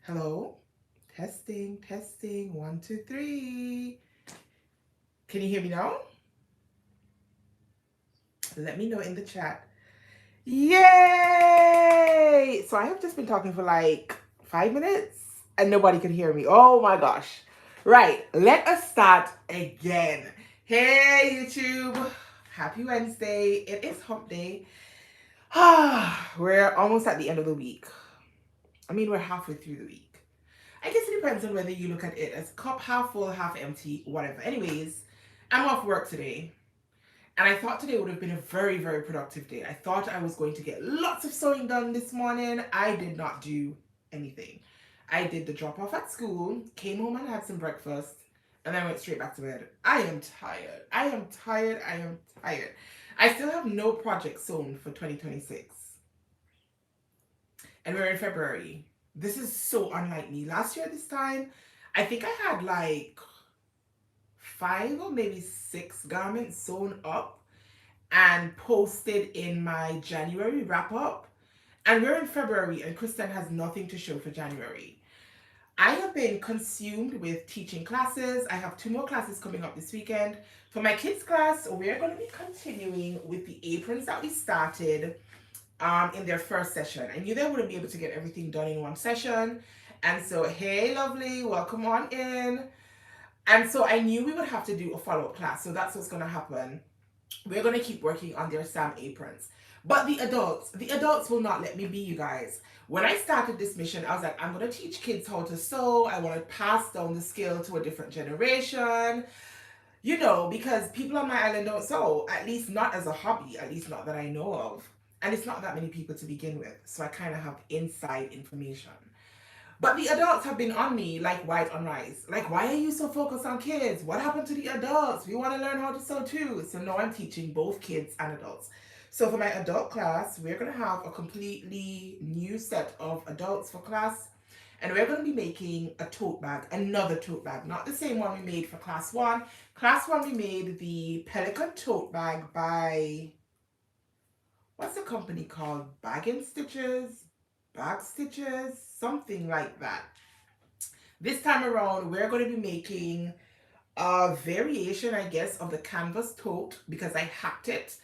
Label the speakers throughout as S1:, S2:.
S1: Hello? Testing, testing. One, two, three. Can you hear me now? Let me know in the chat. Yay! So I have just been talking for like 5 minutes and nobody can hear me. Oh my gosh. Right, let us start again. Hey, YouTube. Happy Wednesday. It is hump day. We're almost at the end of the week. I mean, we're halfway through the week. I guess it depends on whether you look at it as cup half full, half empty, whatever. Anyways, I'm off work today. And I thought today would have been a very, very productive day. I thought I was going to get lots of sewing done this morning. I did not do anything. I did the drop off at school, came home and had some breakfast, and then went straight back to bed. I am tired. I am tired. I am tired. I still have no project sewn for 2026. And we're in February. This is so unlike me. Last year, this time, I think I had like 5 or maybe 6 garments sewn up and posted in my January wrap up. And we're in February, and Kristen has nothing to show for January. I have been consumed with teaching classes. I have 2 more classes coming up this weekend. For my kids' class, we're going to be continuing with the aprons that we started in their first session. I knew they wouldn't be able to get everything done in one session. And so, hey, lovely, welcome on in. And so I knew we would have to do a follow-up class. So that's what's going to happen. We're going to keep working on their SAM aprons. But the adults will not let me be, you guys. When I started this mission, I was like, I'm going to teach kids how to sew. I want to pass down the skill to a different generation. You know, because people on my island don't sew, at least not as a hobby, at least not that I know of. And it's not that many people to begin with. So I kind of have inside information. But the adults have been on me like white on rice. Like, why are you so focused on kids? What happened to the adults? We want to learn how to sew too. So now I'm teaching both kids and adults. So for my adult class, we're going to have a completely new set of adults for class. And we're going to be making a tote bag, another tote bag, not the same one we made for class one. Class one, we made the Pelican tote bag by, what's the company called? Bag and Stitches? Bag Stitches? Something like that. This time around, we're going to be making a variation, I guess, of the canvas tote because I hacked it.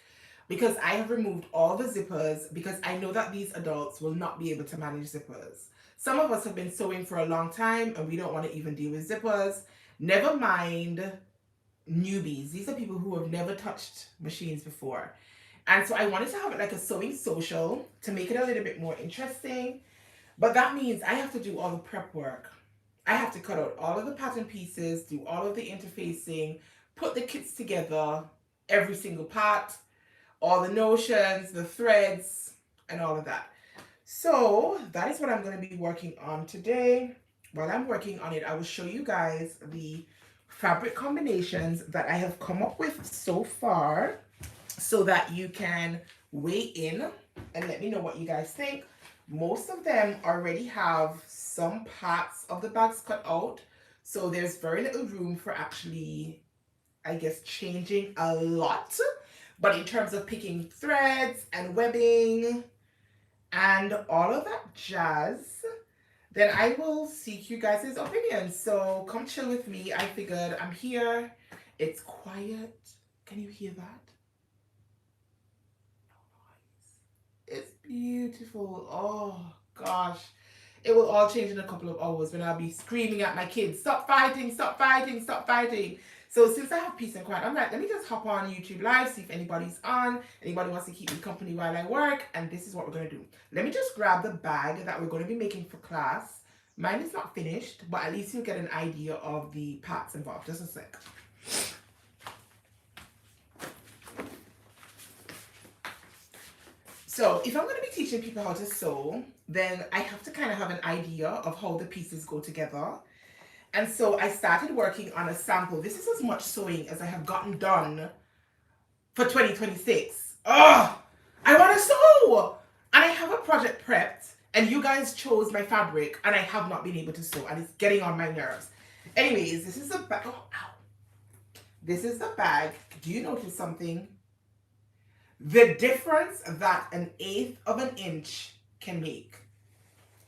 S1: Because I have removed all the zippers because I know that these adults will not be able to manage zippers. Some of us have been sewing for a long time and we don't want to even deal with zippers. Never mind newbies. These are people who have never touched machines before. And so I wanted to have it like a sewing social to make it a little bit more interesting. But that means I have to do all the prep work. I have to cut out all of the pattern pieces, do all of the interfacing, put the kits together, every single part, all the notions, the threads, and all of that. So that is what I'm going to be working on today. While I'm working on it, I will show you guys the fabric combinations that I have come up with so far so that you can weigh in and let me know what you guys think. Most of them already have some parts of the bags cut out, so there's very little room for actually, I guess, changing a lot. But in terms of picking threads and webbing and all of that jazz, then I will seek you guys' opinions. So come chill with me. I figured I'm here. It's quiet. Can you hear that? It's beautiful. Oh gosh. It will all change in a couple of hours when I'll be screaming at my kids, stop fighting, stop fighting, stop fighting. So since I have peace and quiet, I'm like, let me just hop on YouTube Live, see if anybody's on, anybody wants to keep me company while I work, and this is what we're going to do. Let me just grab the bag that we're going to be making for class. Mine is not finished, but at least you'll get an idea of the parts involved. Just a sec. So if I'm going to be teaching people how to sew, then I have to kind of have an idea of how the pieces go together. And so I started working on a sample. This is as much sewing as I have gotten done for 2026. Oh, I want to sew! And I have a project prepped, and you guys chose my fabric, and I have not been able to sew, and it's getting on my nerves. Anyways, this is the bag. Oh, ow. This is the bag. Do you notice something? The difference that an eighth of an inch can make.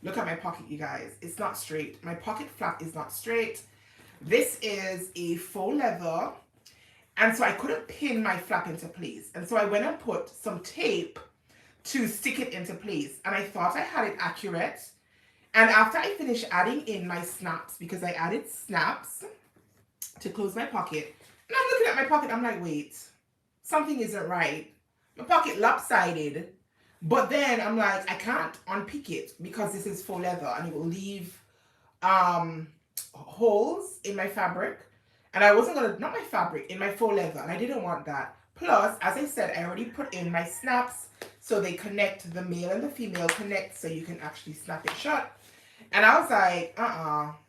S1: Look at my pocket, you guys. It's not straight. My pocket flap is not straight. This is a faux leather. And so I couldn't pin my flap into place. And so I went and put some tape to stick it into place. And I thought I had it accurate. And after I finished adding in my snaps, because I added snaps to close my pocket, and I'm looking at my pocket, I'm like, wait, something isn't right. My pocket lopsided. But then I'm like, I can't unpick it because this is faux leather and it will leave holes in my fabric. And I wasn't gonna, not my fabric, in my faux leather, and I didn't want that. Plus, as I said, I already put in my snaps so they connect, the male and the female connect so you can actually snap it shut. And I was like,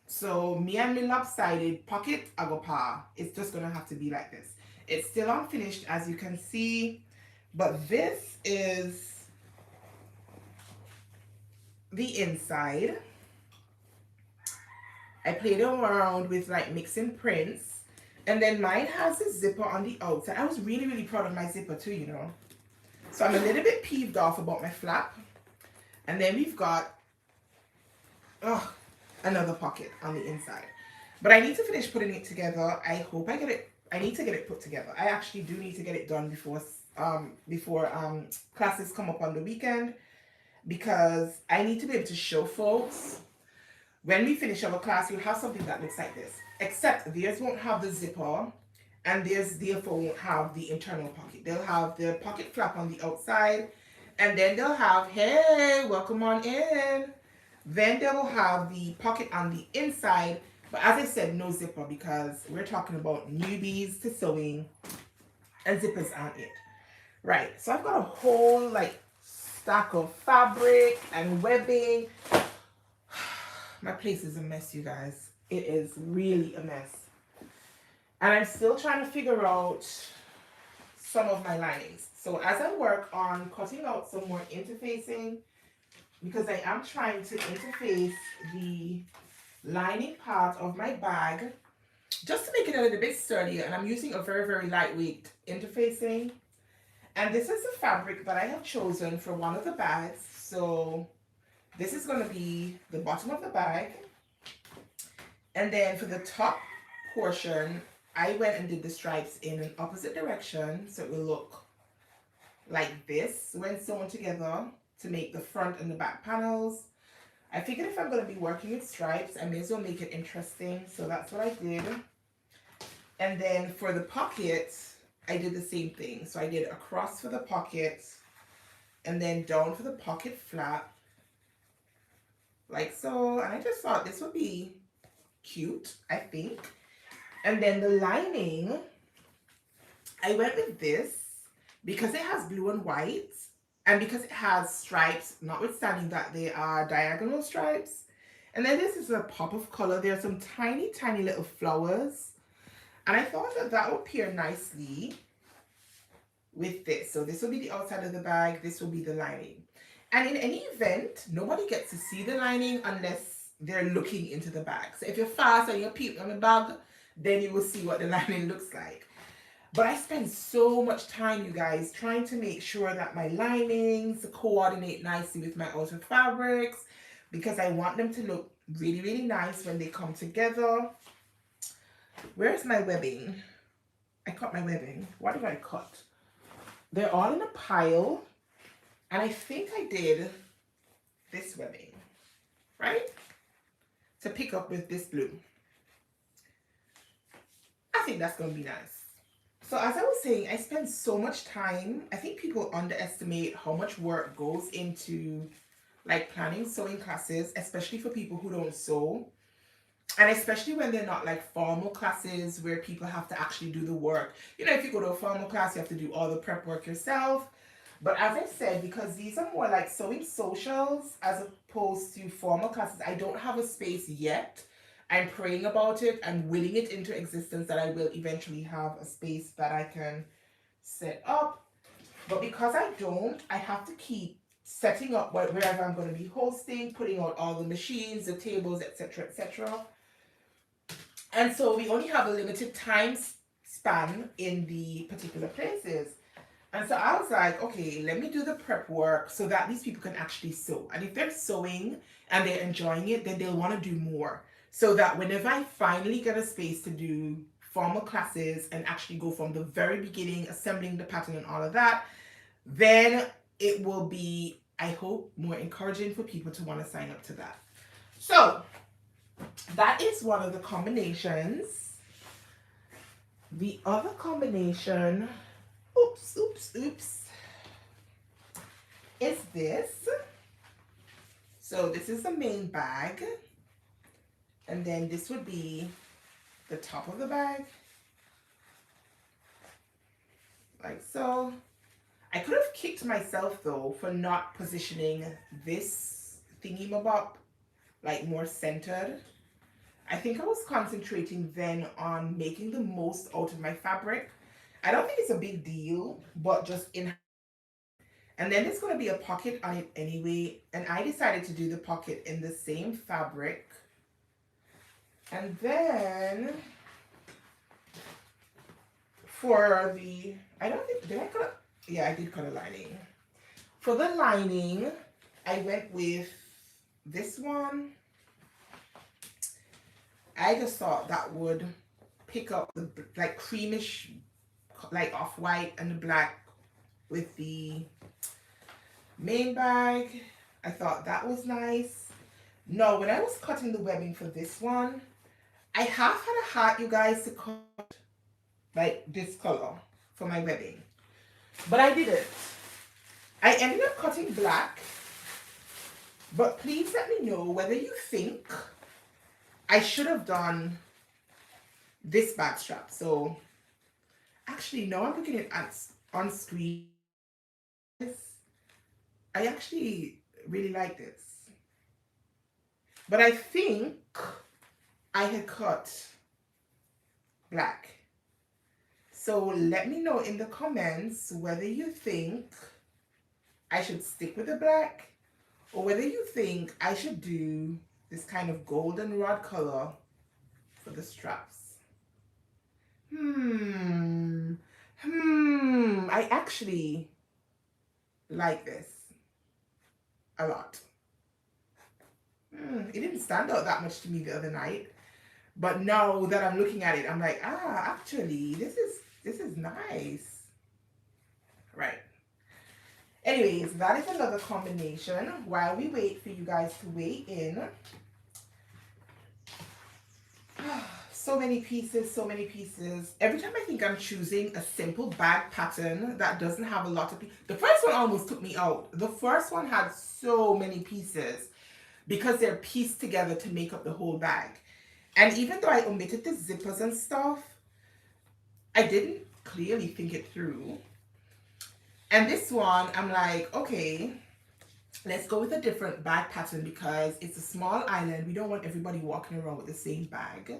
S1: so me and my lopsided pocket, I go pa. It's just gonna have to be like this. It's still unfinished, as you can see, but this is the inside. I played around with like mixing prints, and then mine has a zipper on the outside. I was really, really proud of my zipper too, you know. So I'm a little bit peeved off about my flap. And then we've got another pocket on the inside. But I need to finish putting it together. I hope I get it. I need to get it put together. I actually do need to get it done before classes come up on the weekend, because I need to be able to show folks when we finish our class, you'll have something that looks like this, except theirs won't have the zipper, and theirs therefore won't have the internal pocket. They'll have the pocket flap on the outside, and then they'll have, hey, welcome on in. Then they will have the pocket on the inside, but as I said, no zipper, because we're talking about newbies to sewing, and zippers aren't it. Right, so I've got a whole like stack of fabric and webbing. My place is a mess, you guys. It is really a mess. And I'm still trying to figure out some of my linings. So as I work on cutting out some more interfacing, because I am trying to interface the lining part of my bag just to make it a little bit sturdier, and I'm using a very, very lightweight interfacing. And this is the fabric that I have chosen for one of the bags. So this is going to be the bottom of the bag. And then for the top portion, I went and did the stripes in an opposite direction, so it will look like this when sewn together to make the front and the back panels. I figured if I'm going to be working with stripes, I may as well make it interesting, so that's what I did. And then for the pocket, I did the same thing. So I did across for the pocket and then down for the pocket flap, like so. And I just thought this would be cute, I think. And then the lining, I went with this because it has blue and white, and because it has stripes, notwithstanding that they are diagonal stripes. And then this is a pop of color. There are some tiny, tiny little flowers. And I thought that that would pair nicely with this. So this will be the outside of the bag. This will be the lining. And in any event, nobody gets to see the lining unless they're looking into the bag. So if you're fast and you're peeping on the bag, then you will see what the lining looks like. But I spend so much time, you guys, trying to make sure that my linings coordinate nicely with my outer fabrics, because I want them to look really, really nice when they come together. Where's my webbing? I cut my webbing. What did I cut? They're all in a pile. And I think I did this webbing, right? To pick up with this blue. I think that's going to be nice. So as I was saying, I spend so much time. I think people underestimate how much work goes into like planning sewing classes, especially for people who don't sew. And especially when they're not like formal classes where people have to actually do the work. You know, if you go to a formal class, you have to do all the prep work yourself. But as I said, because these are more like sewing socials as opposed to formal classes, I don't have a space yet. I'm praying about it and willing it into existence that I will eventually have a space that I can set up. But because I don't, I have to keep setting up wherever I'm going to be hosting, putting out all the machines, the tables, etc., etc. And so we only have a limited time span in the particular places. And so I was like, okay, let me do the prep work so that these people can actually sew. And if they're sewing and they're enjoying it, then they'll want to do more. So that whenever I finally get a space to do formal classes and actually go from the very beginning, assembling the pattern and all of that, then it will be, I hope, more encouraging for people to want to sign up to that. So that is one of the combinations. The other combination, oops, is this. So this is the main bag, and then this would be the top of the bag, like so. I could have kicked myself though for not positioning this thingy-mabob like more centered. I think I was concentrating then on making the most out of my fabric. I don't think it's a big deal, but just in. And then there's going to be a pocket on it anyway, and I decided to do the pocket in the same fabric. And then for the, I don't think, did I cut? Yeah, I did cut a lining. For the lining, I went with this one. I just thought that would pick up the like creamish, like off-white and the black with the main bag. I thought that was nice. No, when I was cutting the webbing for this one, I have had a heart, you guys, to cut like this color for my webbing, but I didn't. I ended up cutting black, but please let me know whether you think I should have done this bag strap. So actually, now I'm looking at on screen. I actually really like this, but I think I had cut black. So let me know in the comments whether you think I should stick with the black or whether you think I should do this kind of goldenrod color for the straps. I actually like this a lot. It didn't stand out that much to me the other night, but now that I'm looking at it, I'm like, actually, this is nice. Right. Anyways, that is another combination. While we wait for you guys to weigh in. So many pieces, so many pieces. Every time I think I'm choosing a simple bag pattern that doesn't have a lot of pieces. The first one almost took me out. The first one had so many pieces because they're pieced together to make up the whole bag. And even though I omitted the zippers and stuff, I didn't clearly think it through. And this one, I'm like, okay, let's go with a different bag pattern because it's a small island. We don't want everybody walking around with the same bag.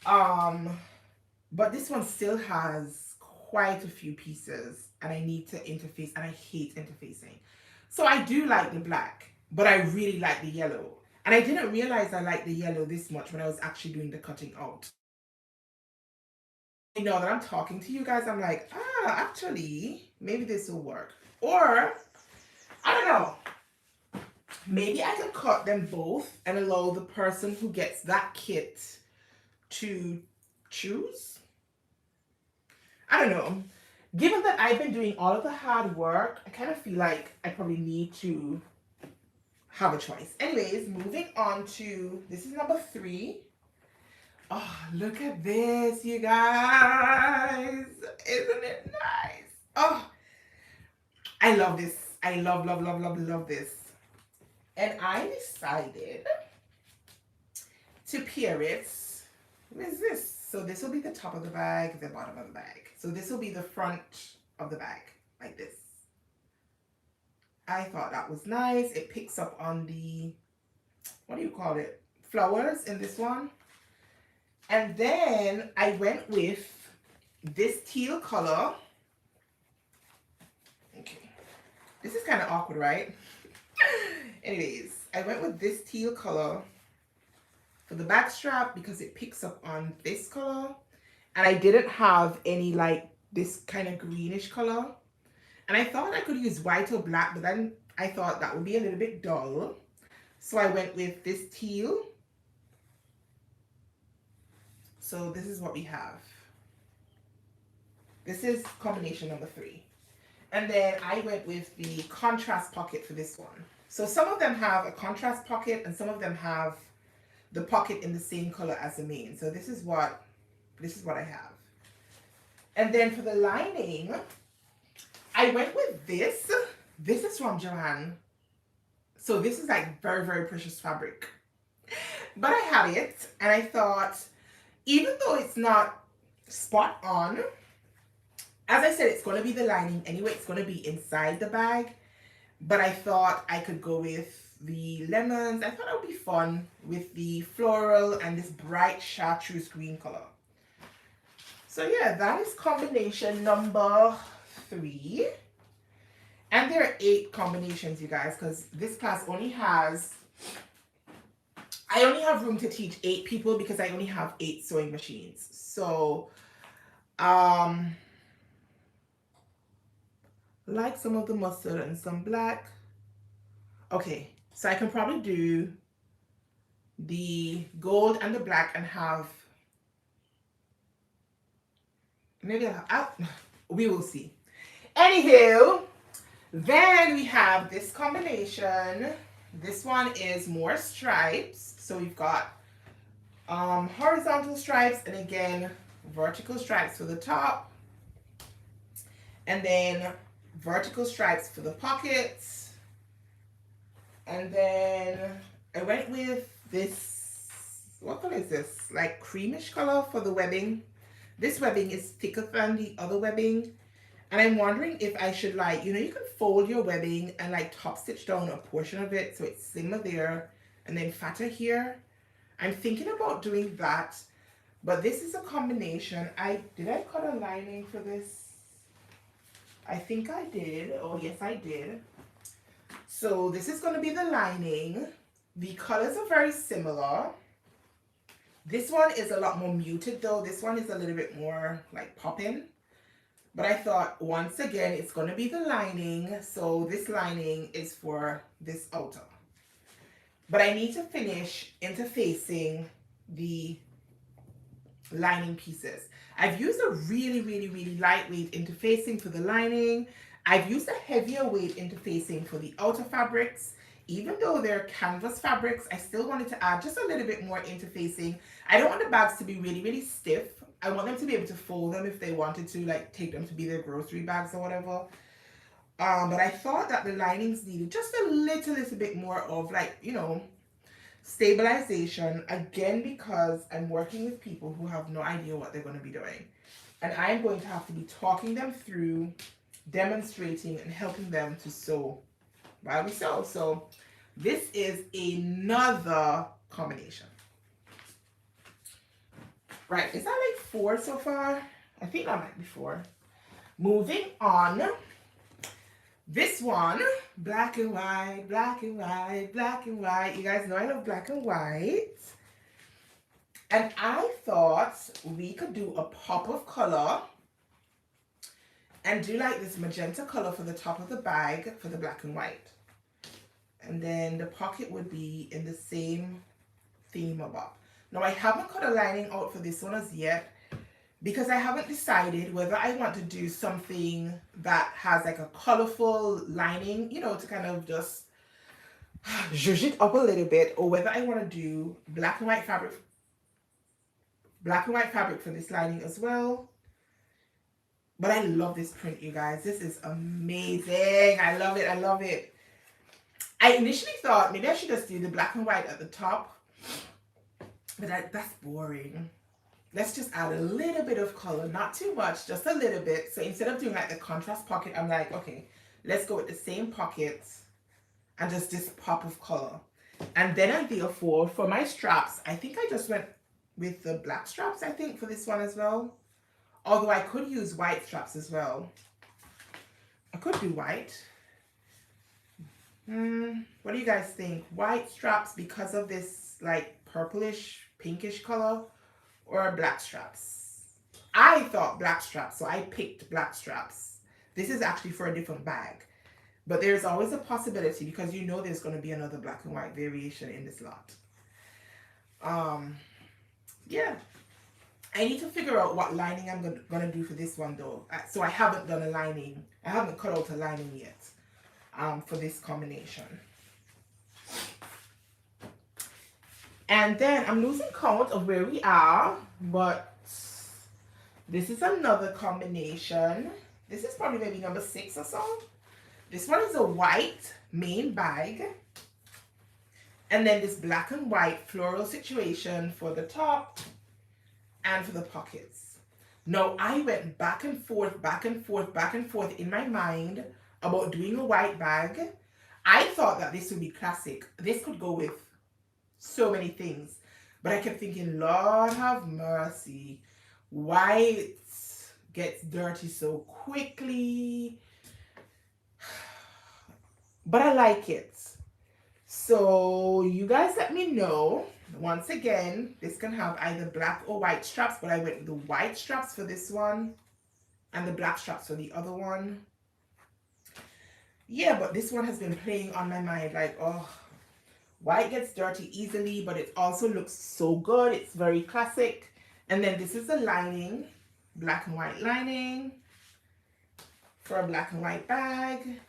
S1: But this one still has quite a few pieces and I need to interface, and I hate interfacing. So I do like the black, but I really like the yellow. And I didn't realize I liked the yellow this much when I was actually doing the cutting out. You know that I'm talking to you guys, I'm like, actually, maybe this will work. Or, I don't know, maybe I can cut them both and allow the person who gets that kit to choose. I don't know. Given that I've been doing all of the hard work, I kind of feel like I probably need to have a choice. Anyways, moving on to, this is number 3. Oh, look at this, you guys. Isn't it nice? Oh, I love this. I love this. And I decided to pair it with this. So this will be the top of the bag, the bottom of the bag. So this will be the front of the bag, like this. I thought that was nice. It picks up on the, what do you call it? Flowers in this one. And then I went with this teal color. Okay. This is kind of awkward, right? Anyways, I went with this teal color for the back strap because it picks up on this color. And I didn't have any like this kind of greenish color. And I thought I could use white or black, but then I thought that would be a little bit dull. So I went with this teal. So this is what we have. This is combination number 3. And then I went with the contrast pocket for this one. So some of them have a contrast pocket and some of them have the pocket in the same color as the main. So this is what I have. And then for the lining, I went with this. This is from Joann. So this is like very, very precious fabric. But I had it and I thought, even though it's not spot on, as I said, it's going to be the lining anyway. It's going to be inside the bag. But I thought I could go with the lemons. I thought it would be fun with the floral and this bright chartreuse green color. So yeah, that is combination number 3. And there are 8 combinations, you guys, because this class only has, I only have room to teach 8 people because I only have 8 sewing machines. So, like some of the mustard and some black. Okay, so I can probably do the gold and the black and have, maybe we will see. Anywho, then we have this combination. This one is more stripes. So we've got horizontal stripes and again vertical stripes for the top. And then vertical stripes for the pockets. And then I went with this, what color is this? Like creamish color for the webbing. This webbing is thicker than the other webbing. And I'm wondering if I should, like, you know, you can fold your webbing and like top stitch down a portion of it so it's slimmer there and then fatter here. I'm thinking about doing that, but this is a combination. Did I cut a lining for this? I think I did. Oh yes, I did. So this is going to be the lining. The colors are very similar. This one is a lot more muted though. This one is a little bit more like popping. But I thought, once again, it's going to be the lining. So this lining is for this outer. But I need to finish interfacing the lining pieces. I've used a really, really, really lightweight interfacing for the lining. I've used a heavier weight interfacing for the outer fabrics. Even though they're canvas fabrics, I still wanted to add just a little bit more interfacing. I don't want the bags to be really, really stiff. I want them to be able to fold them if they wanted to, like take them to be their grocery bags or whatever. But I thought that the linings needed just a little bit more of, like, you know, stabilization. Again, because I'm working with people who have no idea what they're going to be doing. And I'm going to have to be talking them through, demonstrating, and helping them to sew while we sew. So this is another combination. Right, is that like 4 so far? I think that might be 4. Moving on. This one, black and white, black and white, black and white. You guys know I love black and white. And I thought we could do a pop of color and do like this magenta color for the top of the bag for the black and white. And then the pocket would be in the same theme above. Now I haven't cut a lining out for this one as yet because I haven't decided whether I want to do something that has like a colorful lining, you know, to kind of just zhuzh it up a little bit, or whether I want to do black and white fabric for this lining as well. But I love this print, you guys. This is amazing. I love it. I love it. I initially thought maybe I should just do the black and white at the top. But that's boring. Let's just add a little bit of color. Not too much, just a little bit. So instead of doing like the contrast pocket, I'm like, okay, let's go with the same pockets and just this pop of color. And then I therefore, for my straps, I think I just went with the black straps, I think, for this one as well. Although I could use white straps as well. I could do white. What do you guys think? White straps because of this like purplish, pinkish color, or black straps? I thought black straps, so I picked black straps. This is actually for a different bag. But there's always a possibility because you know there's going to be another black and white variation in this lot. Yeah. I need to figure out what lining I'm gonna do for this one though. So I haven't done a lining. I haven't cut out a lining yet for this combination. And then I'm losing count of where we are, but this is another combination. This is probably maybe number 6 or so. This one is a white main bag. And then this black and white floral situation for the top and for the pockets. Now I went back and forth, back and forth, back and forth in my mind about doing a white bag. I thought that this would be classic. This could go with so many things. But I kept thinking, Lord have mercy. White gets dirty so quickly. But I like it. So you guys let me know. Once again, this can have either black or white straps, but I went with the white straps for this one and the black straps for the other one. Yeah, but this one has been playing on my mind like, oh, white gets dirty easily, but it also looks so good. It's very classic. And then this is the lining, black and white lining for a black and white bag.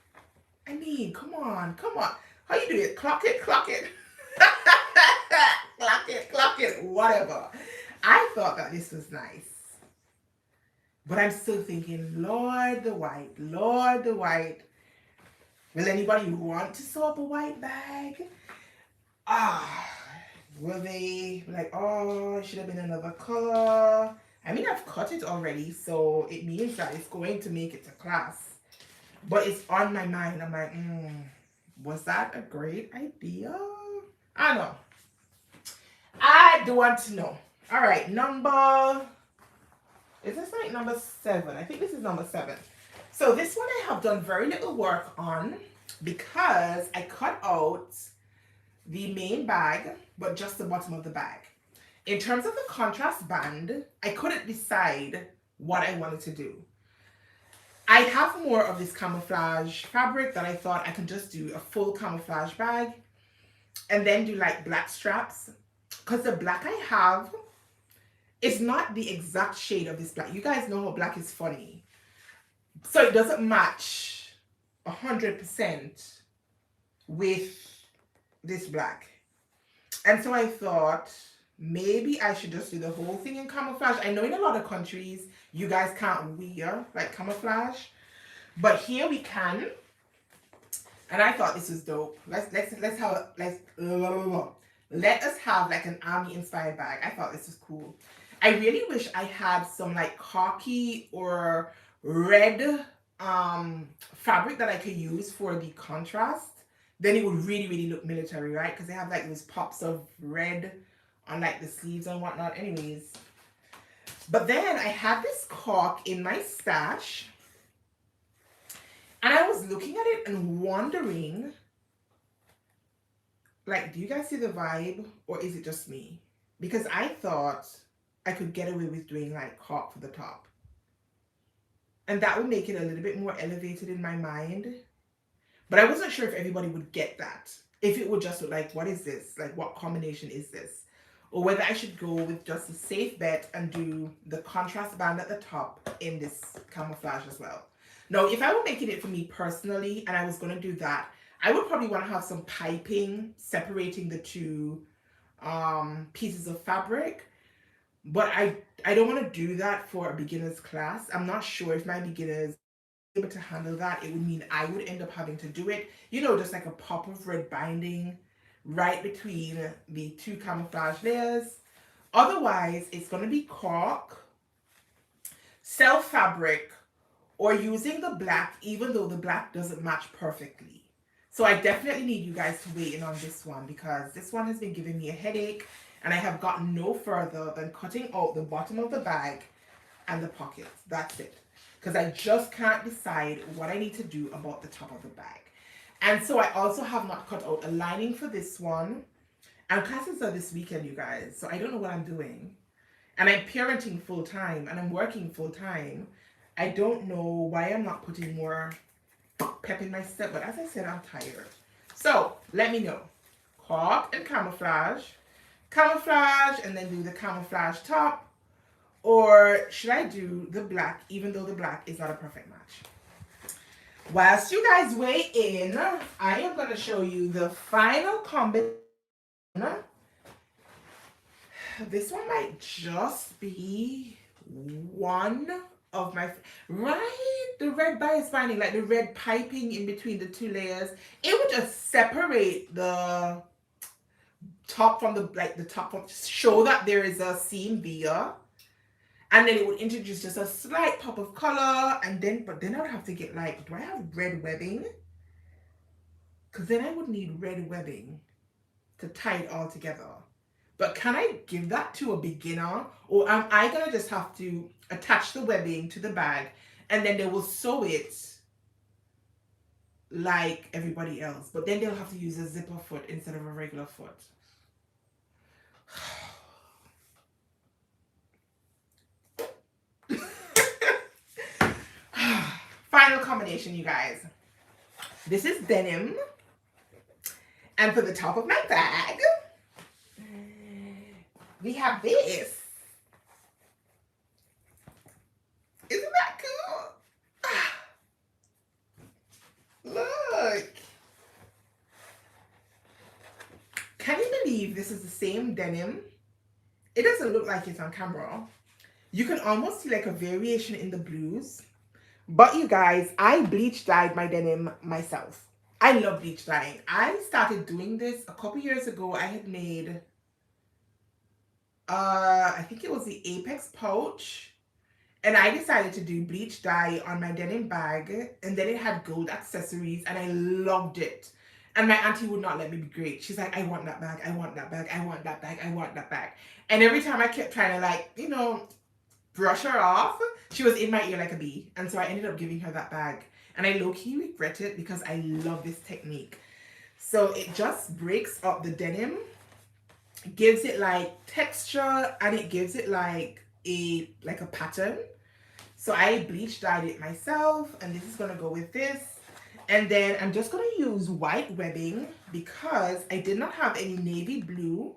S1: I mean, come on, come on. How you do it? Clock it, clock it. Clock it, whatever. I thought that this was nice. But I'm still thinking, Lord the white, Lord the white. Will anybody want to sew up a white bag? Will they like, oh, it should have been another color? I mean, I've cut it already, so it means that it's going to make it to class. But it's on my mind. I'm like, was that a great idea? I don't know. I do want to know. All right, is this like number 7? I think this is number 7. So this one I have done very little work on because I cut out the main bag, but just the bottom of the bag. In terms of the contrast band, I couldn't decide what I wanted to do. I have more of this camouflage fabric that I thought I could just do a full camouflage bag and then do like black straps. Because the black I have is not the exact shade of this black. You guys know how black is funny. So it doesn't match 100% with this black. And so I thought maybe I should just do the whole thing in camouflage. I know in a lot of countries you guys can't wear like camouflage, but here we can. And I thought this was dope. Let us have like an army inspired bag. I thought this was cool. I really wish I had some like khaki or red fabric that I could use for the contrast. Then it would really, really look military, right? Because they have like those pops of red on like the sleeves and whatnot. Anyways. But then I had this cork in my stash. And I was looking at it and wondering, like, do you guys see the vibe? Or is it just me? Because I thought I could get away with doing like cork for the top. And that would make it a little bit more elevated in my mind. But I wasn't sure if everybody would get that. If it would just look like, what is this? Like, what combination is this? Or whether I should go with just a safe bet and do the contrast band at the top in this camouflage as well. Now, if I were making it for me personally and I was going to do that, I would probably want to have some piping separating the two pieces of fabric. But I don't want to do that for a beginner's class. I'm not sure if my beginners are able to handle that. It would mean I would end up having to do it, you know, just like a pop of red binding right between the two camouflage layers. Otherwise, it's going to be cork, self fabric, or using the black, even though the black doesn't match perfectly. So I definitely need you guys to weigh in on this one because this one has been giving me a headache and I have gotten no further than cutting out the bottom of the bag and the pockets. That's it. Because I just can't decide what I need to do about the top of the bag. And so I also have not cut out a lining for this one. And classes are this weekend, you guys. So I don't know what I'm doing. And I'm parenting full time and I'm working full time. I don't know why I'm not putting more pepping my step, but as I said, I'm tired. So let me know. Cork and camouflage. Camouflage and then do the camouflage top. Or should I do the black, even though the black is not a perfect match? Whilst you guys weigh in, I am going to show you the final combination. This one might just be one of my, right? The red bias binding, like the red piping in between the two layers. It would just separate the top from the, like the top from, show that there is a seam there. And then it would introduce just a slight pop of color. And then, but then I would have to get like, do I have red webbing? Because then I would need red webbing to tie it all together. But can I give that to a beginner? Or am I going to just have to attach the webbing to the bag and then they will sew it like everybody else? But then they'll have to use a zipper foot instead of a regular foot. Final combination, you guys. This is denim. And for the top of my bag, we have this. Isn't that cool? Look. Can you believe this is the same denim? It doesn't look like it on camera. You can almost see like a variation in the blues. But you guys, I bleach dyed my denim myself. I love bleach dyeing. I started doing this a couple years ago. I had made, I think it was the Apex pouch. And I decided to do bleach dye on my denim bag. And then it had gold accessories and I loved it. And my auntie would not let me be great. She's like, I want that bag. I want that bag. I want that bag. I want that bag. And every time I kept trying to like, you know, brush her off, she was in my ear like a bee. And so I ended up giving her that bag. And I low-key regret it because I love this technique. So it just breaks up the denim, gives it like texture, and it gives it like a pattern. So I bleach dyed it myself, and this is gonna go with this. And then I'm just gonna use white webbing because I did not have any navy blue.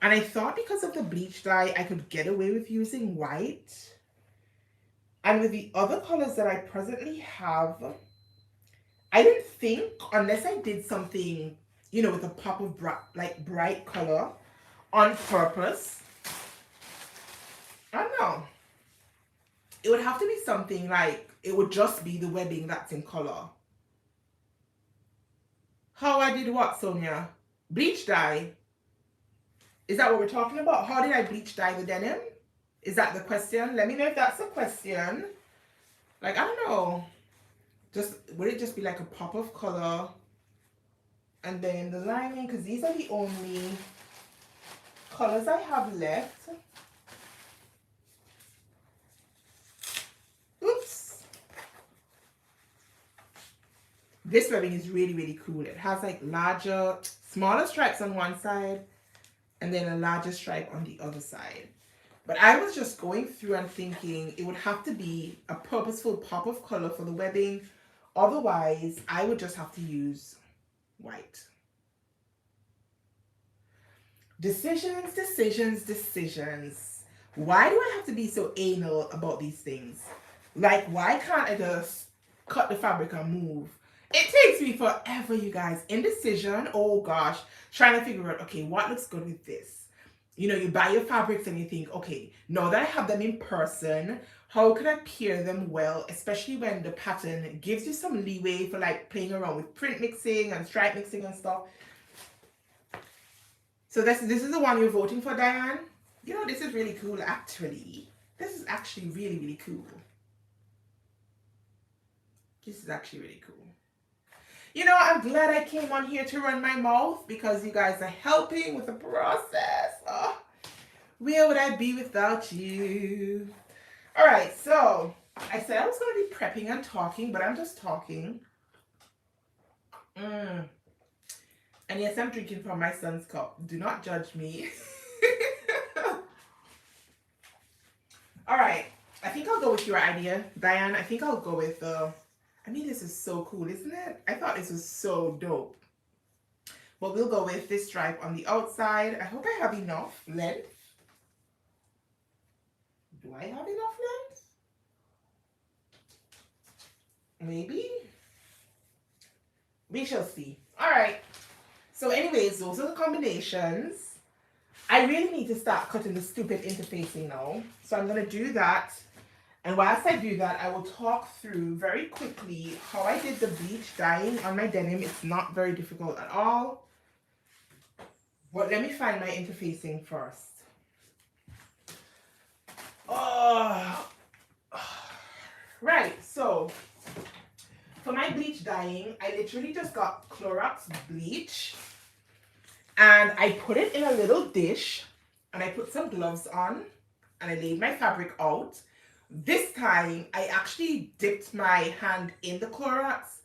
S1: And I thought because of the bleach dye, I could get away with using white. And with the other colors that I presently have, I didn't think, unless I did something, you know, with a pop of bright color on purpose. I don't know. It would have to be something like, it would just be the webbing that's in color. How I did what, Sonia? Bleach dye. Is that what we're talking about? How did I bleach dye the denim? Is that the question? Let me know if that's the question. Like, I don't know. Would it just be like a pop of color? And then the lining, because these are the only colors I have left. Oops. This webbing is really, really cool. It has like smaller stripes on one side and then a larger stripe on the other side. But I was just going through and thinking it would have to be a purposeful pop of color for the webbing. Otherwise, I would just have to use white. Decisions, decisions, decisions. Why do I have to be so anal about these things? Like, why can't I just cut the fabric and move? It takes me forever, you guys. Indecision, oh gosh. Trying to figure out, okay, what looks good with this? You know, you buy your fabrics and you think, okay, now that I have them in person, how can I pair them well, especially when the pattern gives you some leeway for like playing around with print mixing and stripe mixing and stuff. So this is the one you're voting for, Diane? You know, this is really cool, actually. This is actually really, really cool. This is actually really cool. You know, I'm glad I came on here to run my mouth because you guys are helping with the process. Oh, where would I be without you? All right, so I said I was going to be prepping and talking, but I'm just talking. And yes, I'm drinking from my son's cup. Do not judge me. All right, I think I'll go with your idea, Diane. I think I'll go with I mean, this is so cool, isn't it? I thought this was so dope. But we'll go with this stripe on the outside. I hope I have enough length. Do I have enough length? Maybe. We shall see. All right. So anyways, those are the combinations. I really need to start cutting the stupid interfacing now. So I'm going to do that. And whilst I do that, I will talk through very quickly how I did the bleach dyeing on my denim. It's not very difficult at all. But let me find my interfacing first. Oh, right. So for my bleach dyeing, I literally just got Clorox bleach. And I put it in a little dish. And I put some gloves on. And I laid my fabric out. This time, I actually dipped my hand in the Clorox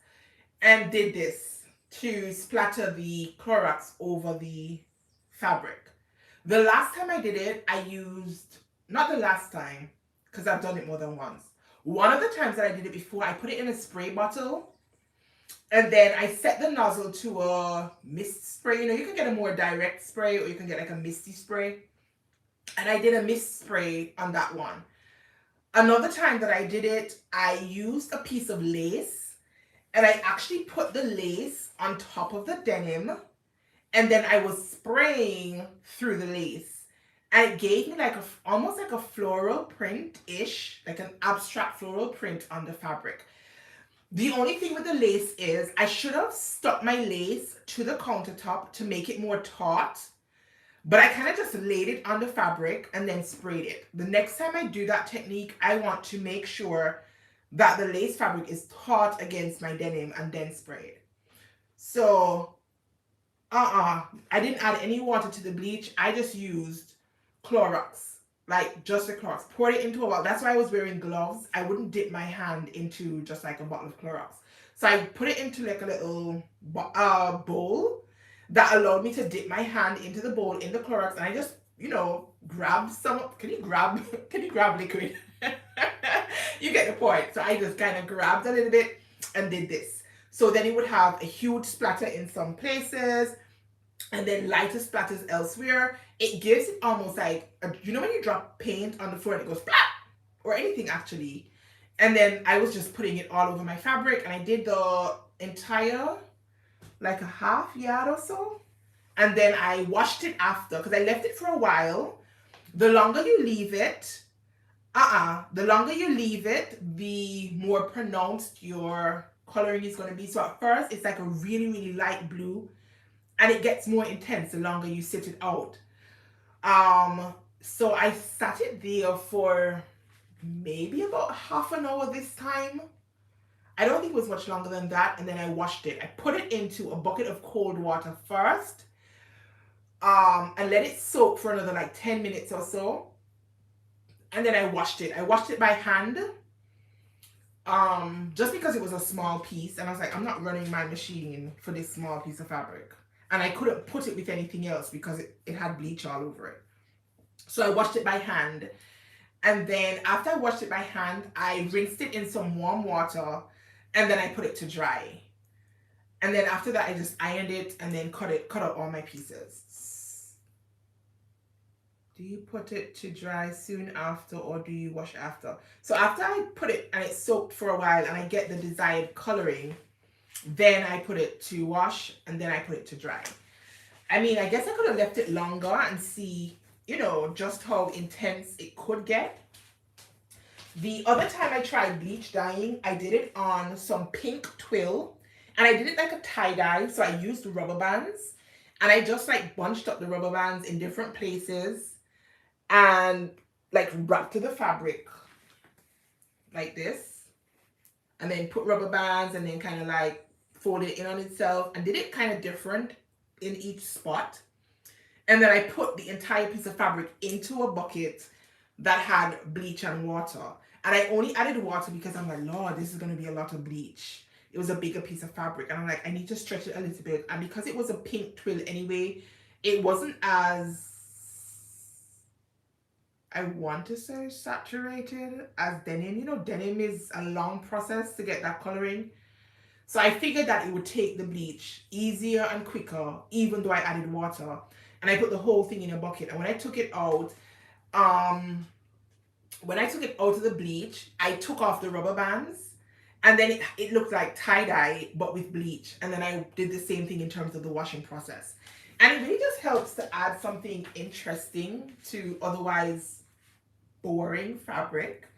S1: and did this to splatter the Clorox over the fabric. The last time I did it, I used, not the last time, because I've done it more than once. One of the times that I did it before, I put it in a spray bottle and then I set the nozzle to a mist spray. You know, you can get a more direct spray or you can get like a misty spray. And I did a mist spray on that one. Another time that I did it, I used a piece of lace and I actually put the lace on top of the denim and then I was spraying through the lace. And it gave me like almost like a floral print-ish, like an abstract floral print on the fabric. The only thing with the lace is I should have stuck my lace to the countertop to make it more taut. But I kind of just laid it on the fabric and then sprayed it. The next time I do that technique, I want to make sure that the lace fabric is taut against my denim and then spray it. So, I didn't add any water to the bleach. I just used Clorox, like just the Clorox. Poured it into a bottle. That's why I was wearing gloves. I wouldn't dip my hand into just like a bottle of Clorox. So I put it into like a little bowl that allowed me to dip my hand into the bowl in the Clorox, and I just, you know, grab some. Can you grab liquid? You get the point. So I just kind of grabbed a little bit and did this. So then it would have a huge splatter in some places and then lighter splatters elsewhere. It gives it almost like, you know when you drop paint on the floor and it goes splat, or anything actually. And then I was just putting it all over my fabric, and I did the entire like a half yard or so, and then I washed it after because I left it for a while. The longer you leave it, the more pronounced your coloring is going to be. So at first it's like a really, really light blue, and it gets more intense the longer you sit it out. So I sat it there for maybe about half an hour this time. I don't think it was much longer than that. And then I washed it. I put it into a bucket of cold water first, and let it soak for another like 10 minutes or so. And then I washed it. I washed it by hand, just because it was a small piece. And I was like, I'm not running my machine for this small piece of fabric. And I couldn't put it with anything else because it had bleach all over it. So I washed it by hand. And then after I washed it by hand, I rinsed it in some warm water. And then I put it to dry. And then after that, I just ironed it and then cut out all my pieces. Do you put it to dry soon after, or do you wash after? So after I put it and it's soaked for a while and I get the desired coloring, then I put it to wash and then I put it to dry. I mean, I guess I could have left it longer and see, you know, just how intense it could get. The other time I tried bleach dyeing, I did it on some pink twill, and I did it like a tie-dye. So I used rubber bands, and I just like bunched up the rubber bands in different places and like wrapped to the fabric like this, and then put rubber bands and then kind of like fold it in on itself and did it kind of different in each spot. And then I put the entire piece of fabric into a bucket that had bleach and water. And I only added water because I'm like, Lord, this is going to be a lot of bleach. It was a bigger piece of fabric. And I'm like, I need to stretch it a little bit. And because it was a pink twill anyway, it wasn't as, I want to say saturated as denim. You know, denim is a long process to get that coloring. So I figured that it would take the bleach easier and quicker, even though I added water. And I put the whole thing in a bucket. And um, when I took it out of the bleach, I took off the rubber bands. And then it looked like tie-dye, but with bleach. And then I did the same thing in terms of the washing process. And it really just helps to add something interesting to otherwise boring fabric.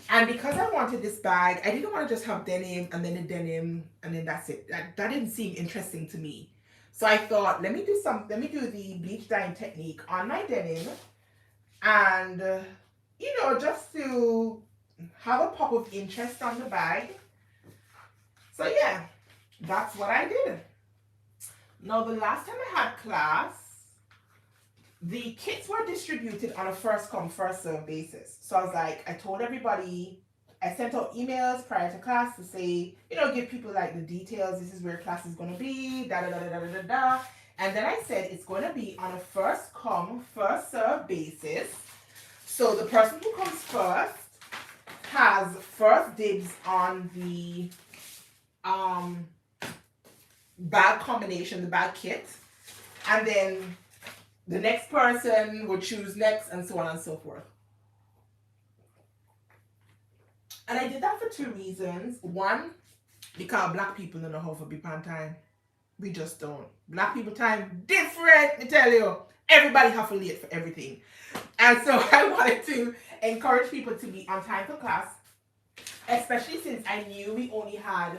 S1: And because I wanted this bag, I didn't want to just have denim and then a denim and then that's it. That didn't seem interesting to me. So I thought, let me do the bleach dyeing technique on my denim and, just to have a pop of interest on the bag. So yeah, that's what I did. Now, the last time I had class, the kits were distributed on a first come, first serve basis. So I was like, I told everybody, I sent out emails prior to class to say, give people like the details. This is where class is going to be, da da da da da da da. And then I said it's going to be on a first come, first serve basis. So the person who comes first has first dibs on the bag combination, the bag kit. And then the next person will choose next, and so on and so forth. And I did that for two reasons. One, because black people don't know how to be on time. We just don't. Black people time different, I tell you. Everybody have to late for everything. And so I wanted to encourage people to be on time for class, especially since I knew we only had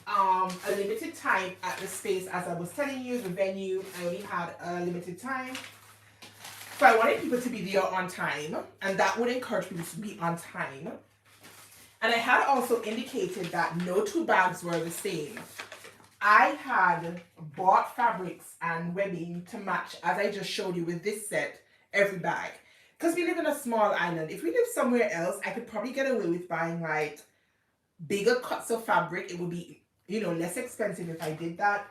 S1: a limited time at the space. As I was telling you, the venue, I only had a limited time. So I wanted people to be there on time, and that would encourage people to be on time. And I had also indicated that no two bags were the same. I had bought fabrics and webbing to match, as I just showed you with this set, every bag. Because we live in a small island. If we live somewhere else, I could probably get away with buying like bigger cuts of fabric. It would be, less expensive if I did that.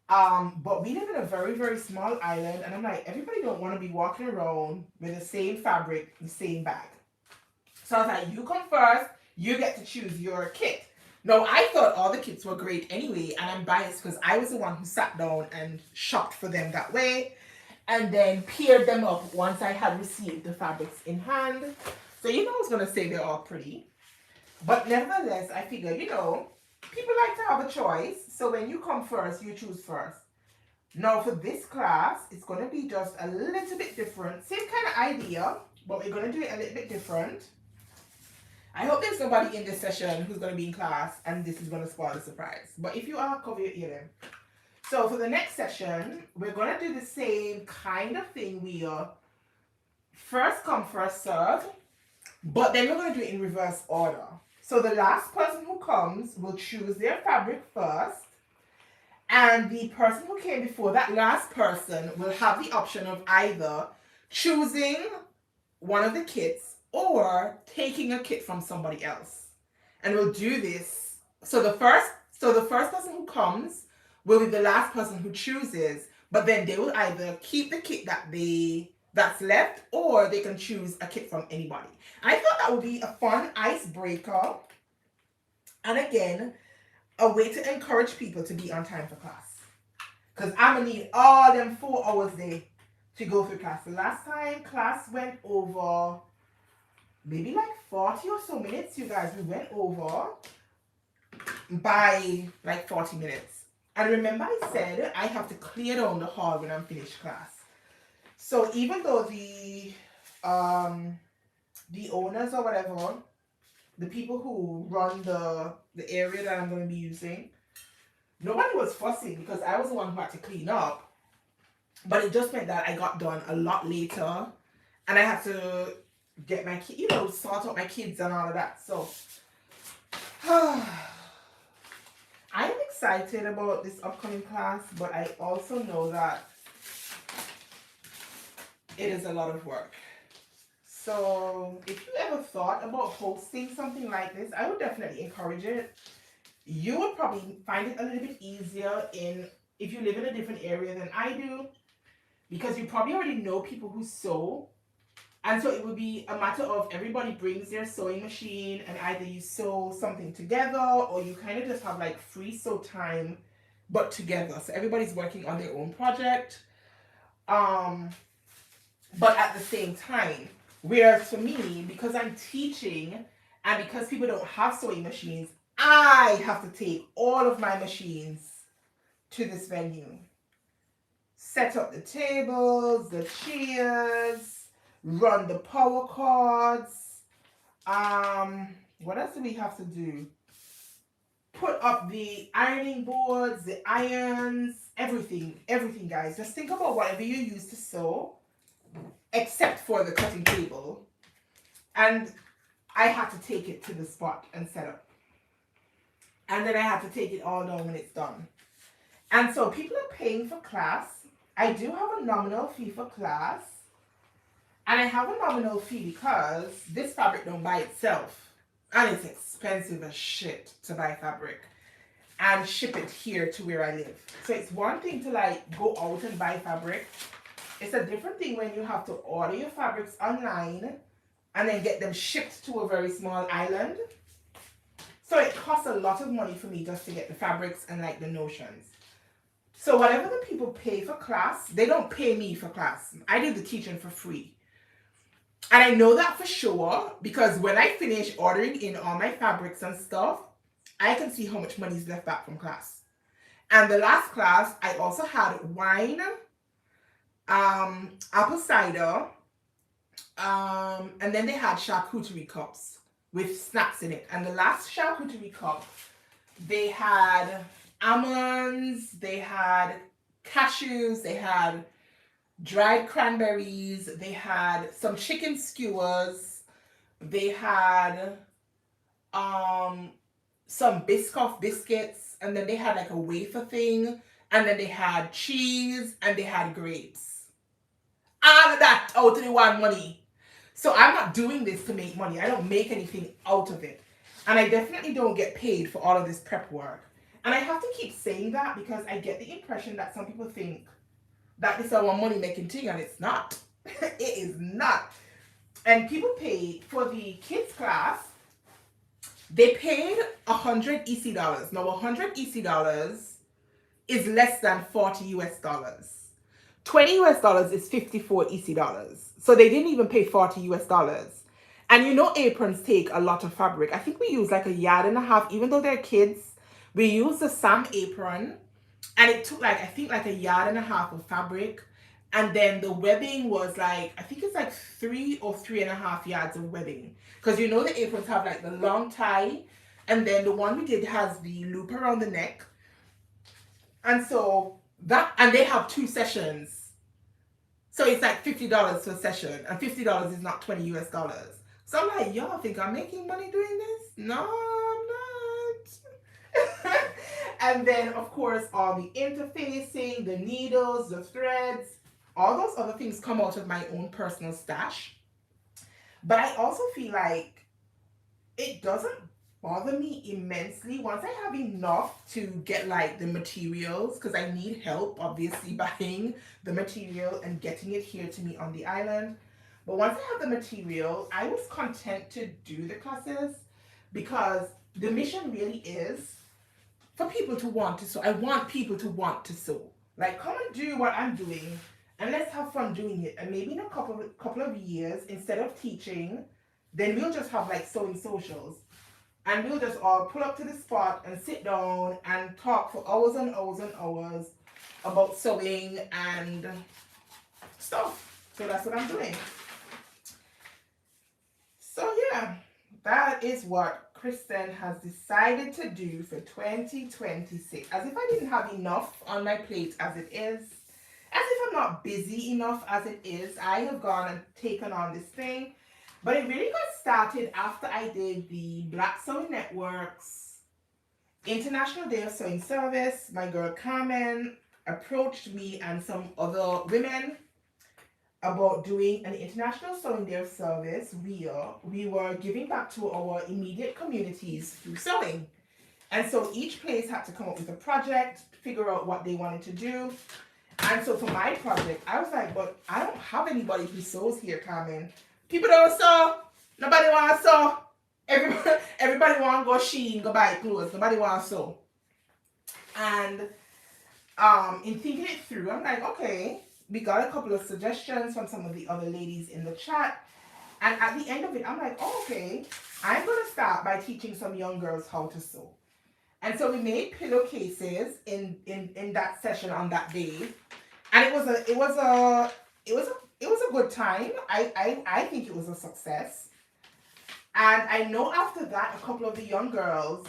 S1: But we live in a very, very small island, and I'm like, everybody don't want to be walking around with the same fabric, the same bag. So I was like, you come first, you get to choose your kit. No, I thought all the kits were great anyway, and I'm biased because I was the one who sat down and shopped for them that way, and then paired them up once I had received the fabrics in hand. So I was going to say they're all pretty. But nevertheless, I figured, people like to have a choice. So when you come first, you choose first. Now for this class, it's going to be just a little bit different. Same kind of idea, but we're going to do it a little bit different. I hope there's nobody in this session who's going to be in class and this is going to spoil the surprise. But if you are, cover your ear then. So for the next session, we're going to do the same kind of thing. We are first come, first serve. But then we're going to do it in reverse order. So the last person who comes will choose their fabric first. And the person who came before that last person will have the option of either choosing one of the kits or taking a kit from somebody else. And we'll do this. So the first person who comes will be the last person who chooses, but then they will either keep the kit that's left, or they can choose a kit from anybody. I thought that would be a fun icebreaker. And again, a way to encourage people to be on time for class. Because I'm going to need all them 4 hours there to go through class. The last time class went over maybe like 40 or so minutes, you guys. We went over by like 40 minutes. And remember I said I have to clear down the hall when I'm finished class. So even though the owners or whatever, the people who run the area that I'm going to be using, nobody was fussing because I was the one who had to clean up. But it just meant that I got done a lot later, and I had to get my kids, sort out my kids and all of that. So I am excited about this upcoming class, but I also know that it is a lot of work. So if you ever thought about hosting something like this, I would definitely encourage it. You would probably find it a little bit easier if you live in a different area than I do, because you probably already know people who sew, And so it would be a matter of everybody brings their sewing machine and either you sew something together or you kind of just have like free sew time but together. So everybody's working on their own project. But at the same time, whereas for me, because I'm teaching and because people don't have sewing machines, I have to take all of my machines to this venue. Set up the tables, the chairs, run the power cords. What else do we have to do? Put up the ironing boards, the irons, everything, guys. Just think about whatever you use to sew, except for the cutting table. And I had to take it to the spot and set up. And then I have to take it all down when it's done. And so people are paying for class. I do have a nominal fee for class. And I have a nominal fee because this fabric don't buy itself. And it's expensive as shit to buy fabric and ship it here to where I live. So it's one thing to like go out and buy fabric. It's a different thing when you have to order your fabrics online and then get them shipped to a very small island. So it costs a lot of money for me just to get the fabrics and like the notions. So whatever the people pay for class, they don't pay me for class. I do the teaching for free. And I know that for sure because when I finish ordering in all my fabrics and stuff, I can see how much money is left back from class. And the last class, I also had wine, apple cider, and then they had charcuterie cups with snacks in it. And the last charcuterie cup, they had almonds, they had cashews, they had dried cranberries, they had some chicken skewers, they had some Biscoff biscuits, and then they had like a wafer thing, and then they had cheese, and they had grapes. All of that out of the one money. So I'm not doing this to make money. I don't make anything out of it. And I definitely don't get paid for all of this prep work. And I have to keep saying that because I get the impression that some people think that this is our money making thing, and it's not. It is not. And people pay for the kids class. They paid 100 EC dollars. Now 100 EC dollars is less than 40 US dollars. 20 US dollars is 54 EC dollars. So they didn't even pay 40 US dollars. And you know aprons take a lot of fabric. I think we use like 1.5 yards, even though they're kids. We use the Sam apron. And it took like, I think like 1.5 yards of fabric. And then the webbing was like, I think it's like 3 or 3.5 yards of webbing. Because you know the aprons have like the long tie. And then the one we did has the loop around the neck. And so that, and they have 2 sessions. So it's like $50 per session. And $50 is not 20 US dollars. So I'm like, y'all think I'm making money doing this? No, I'm not. And then, of course, all the interfacing, the needles, the threads, all those other things come out of my own personal stash. But I also feel like it doesn't bother me immensely once I have enough to get like the materials, because I need help obviously buying the material and getting it here to me on the island. But once I have the material, I was content to do the classes because the mission really is for people to want to sew. I want people to want to sew. Like, come and do what I'm doing and let's have fun doing it. And maybe in a couple of years, instead of teaching, then we'll just have like sewing socials. And we'll just all pull up to the spot and sit down and talk for hours and hours and hours about sewing and stuff. So that's what I'm doing. So yeah, that is what Kristen has decided to do for 2026. As if I didn't have enough on my plate as it is. As if I'm not busy enough as it is. I have gone and taken on this thing. But it really got started after I did the Black Sewing Network's International Day of Sewing Service. My girl Carmen approached me and some other women about doing an International Sewing Day of Service where we were giving back to our immediate communities through sewing. And so each place had to come up with a project, figure out what they wanted to do. And so for my project, I was like, but I don't have anybody who sews here, Carmen. People don't sew. Nobody wants to sew. Everybody want to go Shein, go buy clothes. Nobody wants to sew. And in thinking it through, I'm like, okay, we got a couple of suggestions from some of the other ladies in the chat. And at the end of it, I'm like, oh, okay, I'm going to start by teaching some young girls how to sew. And so we made pillowcases in that session on that day. And it was a good time. I think it was a success. And I know after that, a couple of the young girls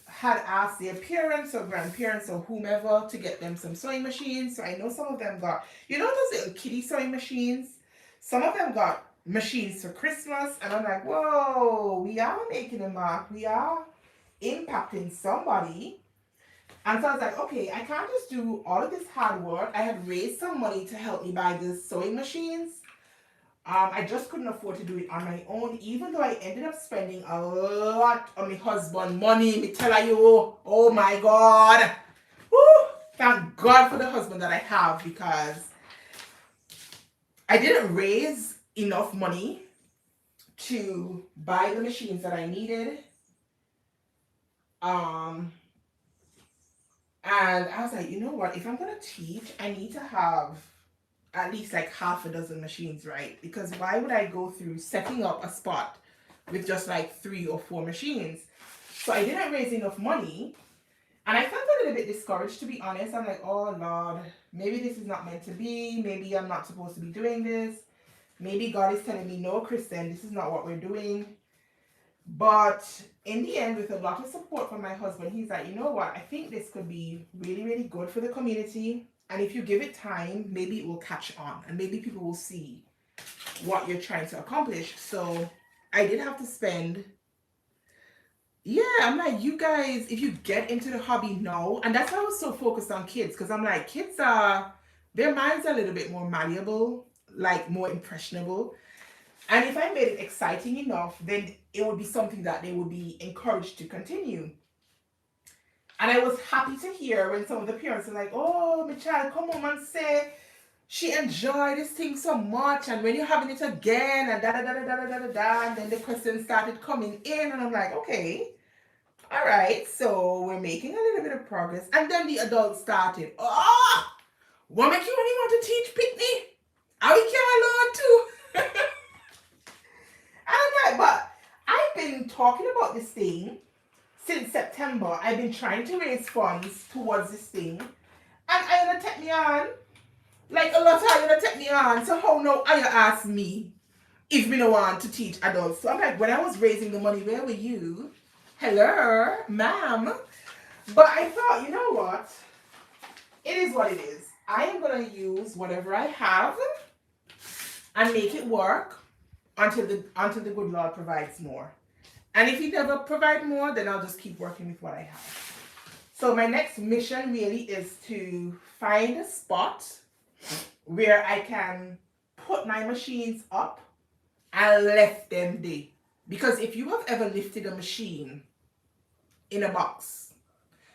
S1: had asked their parents or grandparents or whomever to get them some sewing machines. So I know some of them got, those little kiddie sewing machines? Some of them got machines for Christmas. And I'm like, whoa, we are making a mark. We are impacting somebody. And so I was like, okay, I can't just do all of this hard work. I had raised some money to help me buy the sewing machines. I just couldn't afford to do it on my own, even though I ended up spending a lot on my husband money. Me tell you, oh my God. Woo! Thank God for the husband that I have, because I didn't raise enough money to buy the machines that I needed. And I was like, you know what? If I'm going to teach, I need to have at least like half a dozen machines, right? Because why would I go through setting up a spot with just like 3 or 4 machines? So I didn't raise enough money. And I felt a little bit discouraged, to be honest. I'm like, oh Lord, maybe this is not meant to be. Maybe I'm not supposed to be doing this. Maybe God is telling me, no, Kristen, this is not what we're doing. But in the end, with a lot of support from my husband, he's like, you know what? I think this could be really, really good for the community. And if you give it time, maybe it will catch on. And maybe people will see what you're trying to accomplish. So I did have to spend... Yeah, I'm like, you guys, if you get into the hobby now, and that's why I was so focused on kids, because I'm like, kids their minds are a little bit more malleable, like more impressionable. And if I made it exciting enough, then it would be something that they would be encouraged to continue. And I was happy to hear when some of the parents are like, oh, my child, come home and say she enjoyed this thing so much, and when you're having it again, and da-da-da-da-da-da-da-da, and then the questions started coming in, and I'm like, okay, all right, so we're making a little bit of progress. And then the adults started, oh, what make you only want to teach Pitney? Are we can learn too? And I'm like, but I've been talking about this thing since September. I've been trying to raise funds towards this thing, and I gonna take me on. Like a lot of you gonna take me on. So how now are you ask me if me no want to teach adults? So I'm like, when I was raising the money, where were you? Hello, ma'am. But I thought, you know what? It is what it is. I am gonna use whatever I have and make it work until the good Lord provides more. And if He never provide more, then I'll just keep working with what I have. So my next mission really is to find a spot where I can put my machines up and left them there. Because if you have ever lifted a machine in a box,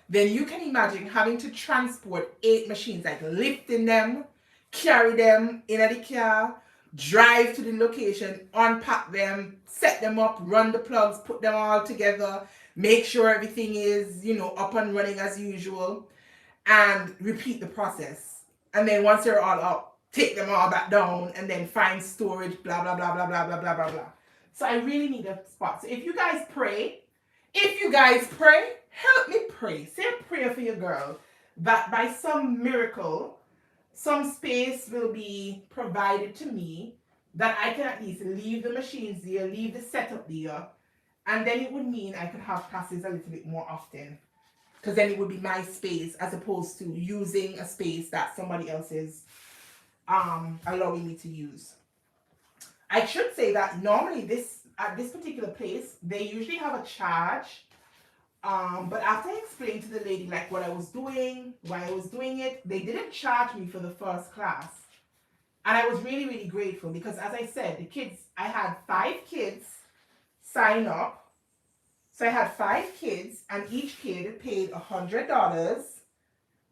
S1: then you can imagine having to transport 8 machines, like lifting them, carry them in the car, drive to the location, unpack them, set them up, run the plugs, put them all together, make sure everything is, up and running as usual, and repeat the process. And then once they're all up, take them all back down, and then find storage, blah, blah, blah, blah, blah, blah, blah, blah, blah. So I really need a spot. So if you guys pray, help me pray. Say a prayer for your girl that by some miracle, some space will be provided to me that I can at least leave the machines there, leave the setup there, and then it would mean I could have classes a little bit more often, because then it would be my space as opposed to using a space that somebody else is allowing me to use. I should say that normally at this particular place, they usually have a charge. But after I explained to the lady like what I was doing, why I was doing it, they didn't charge me for the first class. And I was really, really grateful because, as I said, I had 5 kids sign up. So I had 5 kids, and each kid paid $100.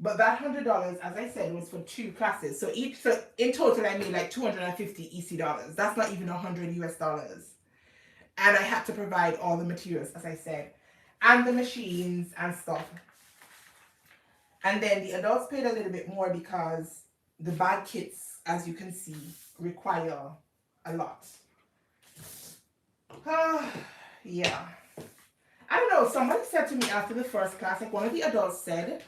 S1: But that $100, as I said, was for 2 classes. So in total, I made like 250 EC dollars. That's not even 100 US dollars. And I had to provide all the materials, as I said, and the machines and stuff. And then the adults paid a little bit more because the bag kits, as you can see, require a lot. Yeah. I don't know. Somebody said to me after the first class, like one of the adults said,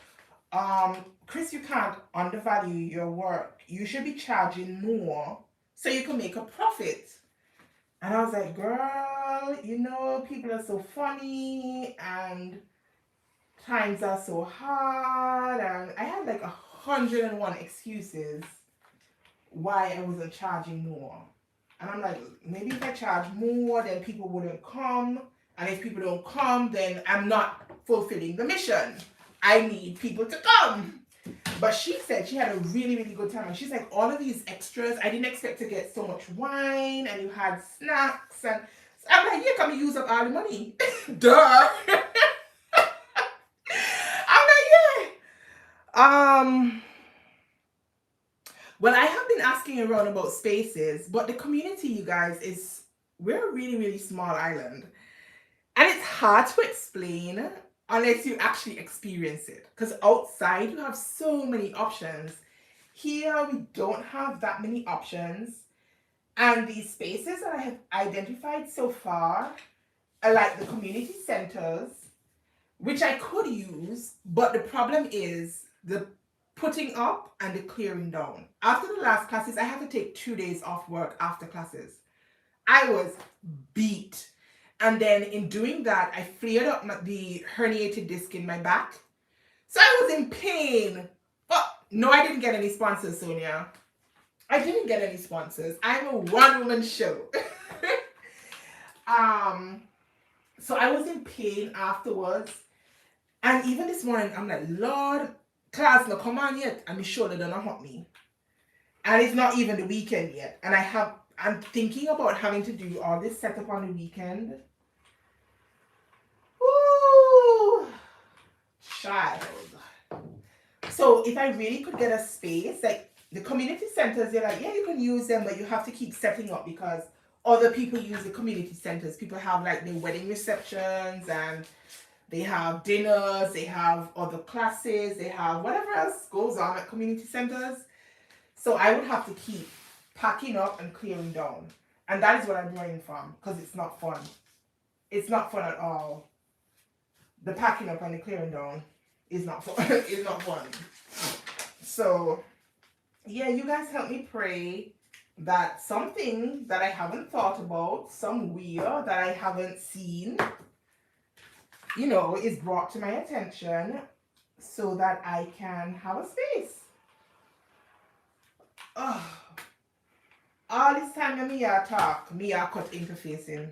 S1: Chris, you can't undervalue your work. You should be charging more so you can make a profit. And I was like, girl, you know, people are so funny and times are so hard. And I had like 101 excuses why I wasn't charging more. And I'm like, maybe if I charge more, then people wouldn't come. And if people don't come, then I'm not fulfilling the mission. I need people to come. But she said she had a really, really good time. And she's like, all of these extras, I didn't expect to get so much wine, and you had snacks. And so I'm like, yeah, come use up all the money. Duh. I'm like, yeah. Well, I have been asking around about spaces, but the community, you guys, we're a really, really small island. And it's hard to explain unless you actually experience it. Because outside, you have so many options. Here, we don't have that many options. And these spaces that I have identified so far are like the community centers, which I could use, but the problem is the putting up and the clearing down. After the last classes, I had to take 2 days off work after classes. I was beat. And then in doing that, I flared up the herniated disc in my back. So I was in pain. But no, I didn't get any sponsors, Sonia. I didn't get any sponsors. I'm a one-woman show. So I was in pain afterwards. And even this morning, I'm like, Lord, class no come on yet. And my shoulder don't hurt me. And it's not even the weekend yet. And I'm thinking about having to do all this setup on the weekend. Woo! Child. So if I really could get a space, like the community centers, they're like, yeah, you can use them, but you have to keep setting up because other people use the community centers. People have like their wedding receptions and they have dinners, they have other classes, they have whatever else goes on at community centers. So I would have to keep packing up and clearing down. And that is what I'm running from because it's not fun. It's not fun at all. The packing up and the clearing down is not fun. It's not fun. So, yeah, you guys help me pray that something that I haven't thought about, some wheel that I haven't seen, you know, is brought to my attention so that I can have a space. Oh, all this time me talk, me cut interfacing.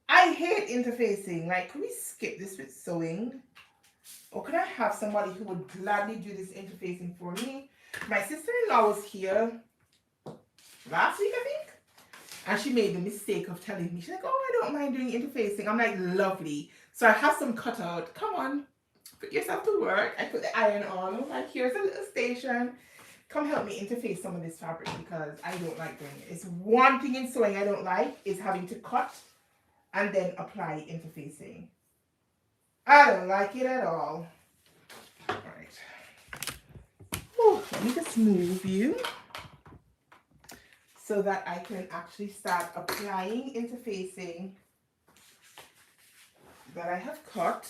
S1: I hate interfacing. Like, can we skip this with sewing? Or could I have somebody who would gladly do this interfacing for me? My sister-in-law was here last week, I think. And she made the mistake of telling me, she's like, oh, I don't mind doing interfacing. I'm like, lovely. So I have some cut out. Come on, put yourself to work. I put the iron on. I'm like, here's a little station. Come help me interface some of this fabric because I don't like doing it. It's one thing in sewing I don't like is having to cut and then apply interfacing. I don't like it at all. All right. Oh, let me just move you so that I can actually start applying interfacing that I have cut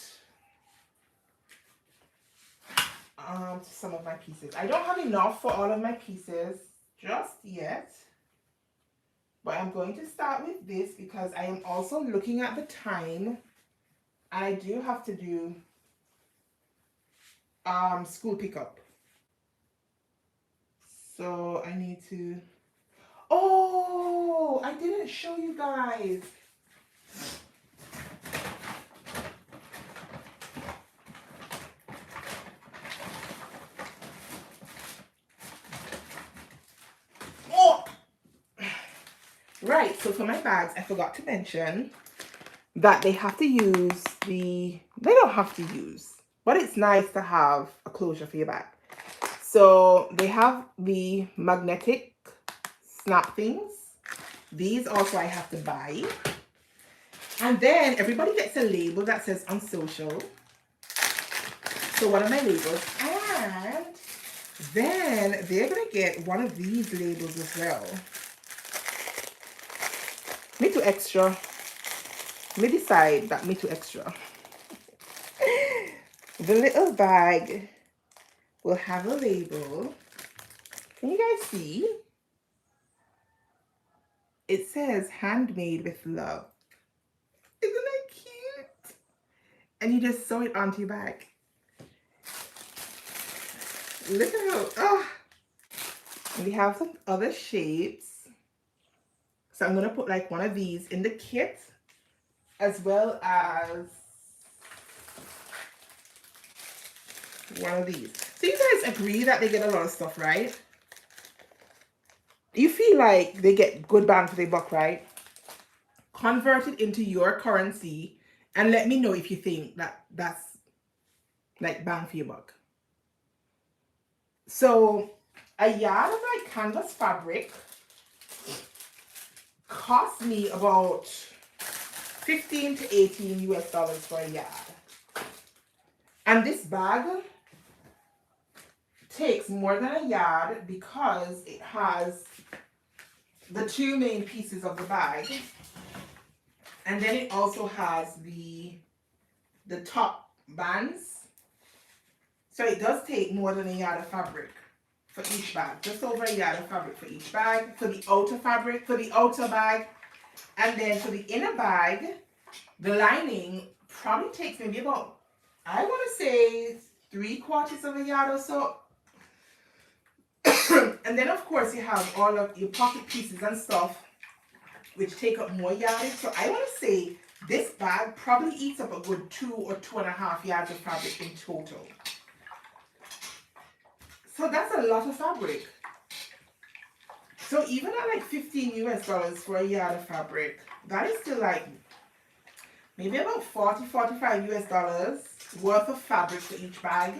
S1: to some of my pieces. I don't have enough for all of my pieces just yet. But I'm going to start with this because I am also looking at the time. And I do have to do school pickup. So I need to... Oh, I didn't show you guys. Oh! Right, so for my bags, I forgot to mention that they have to use they don't have to use. But it's nice to have a closure for your bag. So they have the magnetic snap things. These also I have to buy. And then everybody gets a label that says on social. So one of my labels. And then they're going to get one of these labels as well. Me too extra. Me decide that me too extra. The little bag will have a label. Can you guys see? It says handmade with love. Isn't that cute? And you just sew it onto your bag. Look at how, oh. And we have some other shapes. So I'm going to put like one of these in the kit, as well as one of these. So you guys agree that they get a lot of stuff, right? You feel like they get good bang for their buck, right? Convert it into your currency and let me know if you think that that's like bang for your buck. So a yard of like canvas fabric cost me about 15 to 18 US dollars for a yard. And this bag takes more than a yard because it has the two main pieces of the bag, and then it also has the top bands. So it does take more than a yard of fabric for each bag, just over a yard of fabric for each bag, for the outer fabric, for the outer bag. And then for the inner bag, the lining probably takes maybe about, I want to say 3/4 of a yard or so. And then of course you have all of your pocket pieces and stuff, which take up more yardage. So I want to say this bag probably eats up a good 2 or 2.5 yards of fabric in total. So that's a lot of fabric. So even at like 15 US dollars for a yard of fabric, that is still like maybe about 40-45 US dollars worth of fabric for each bag.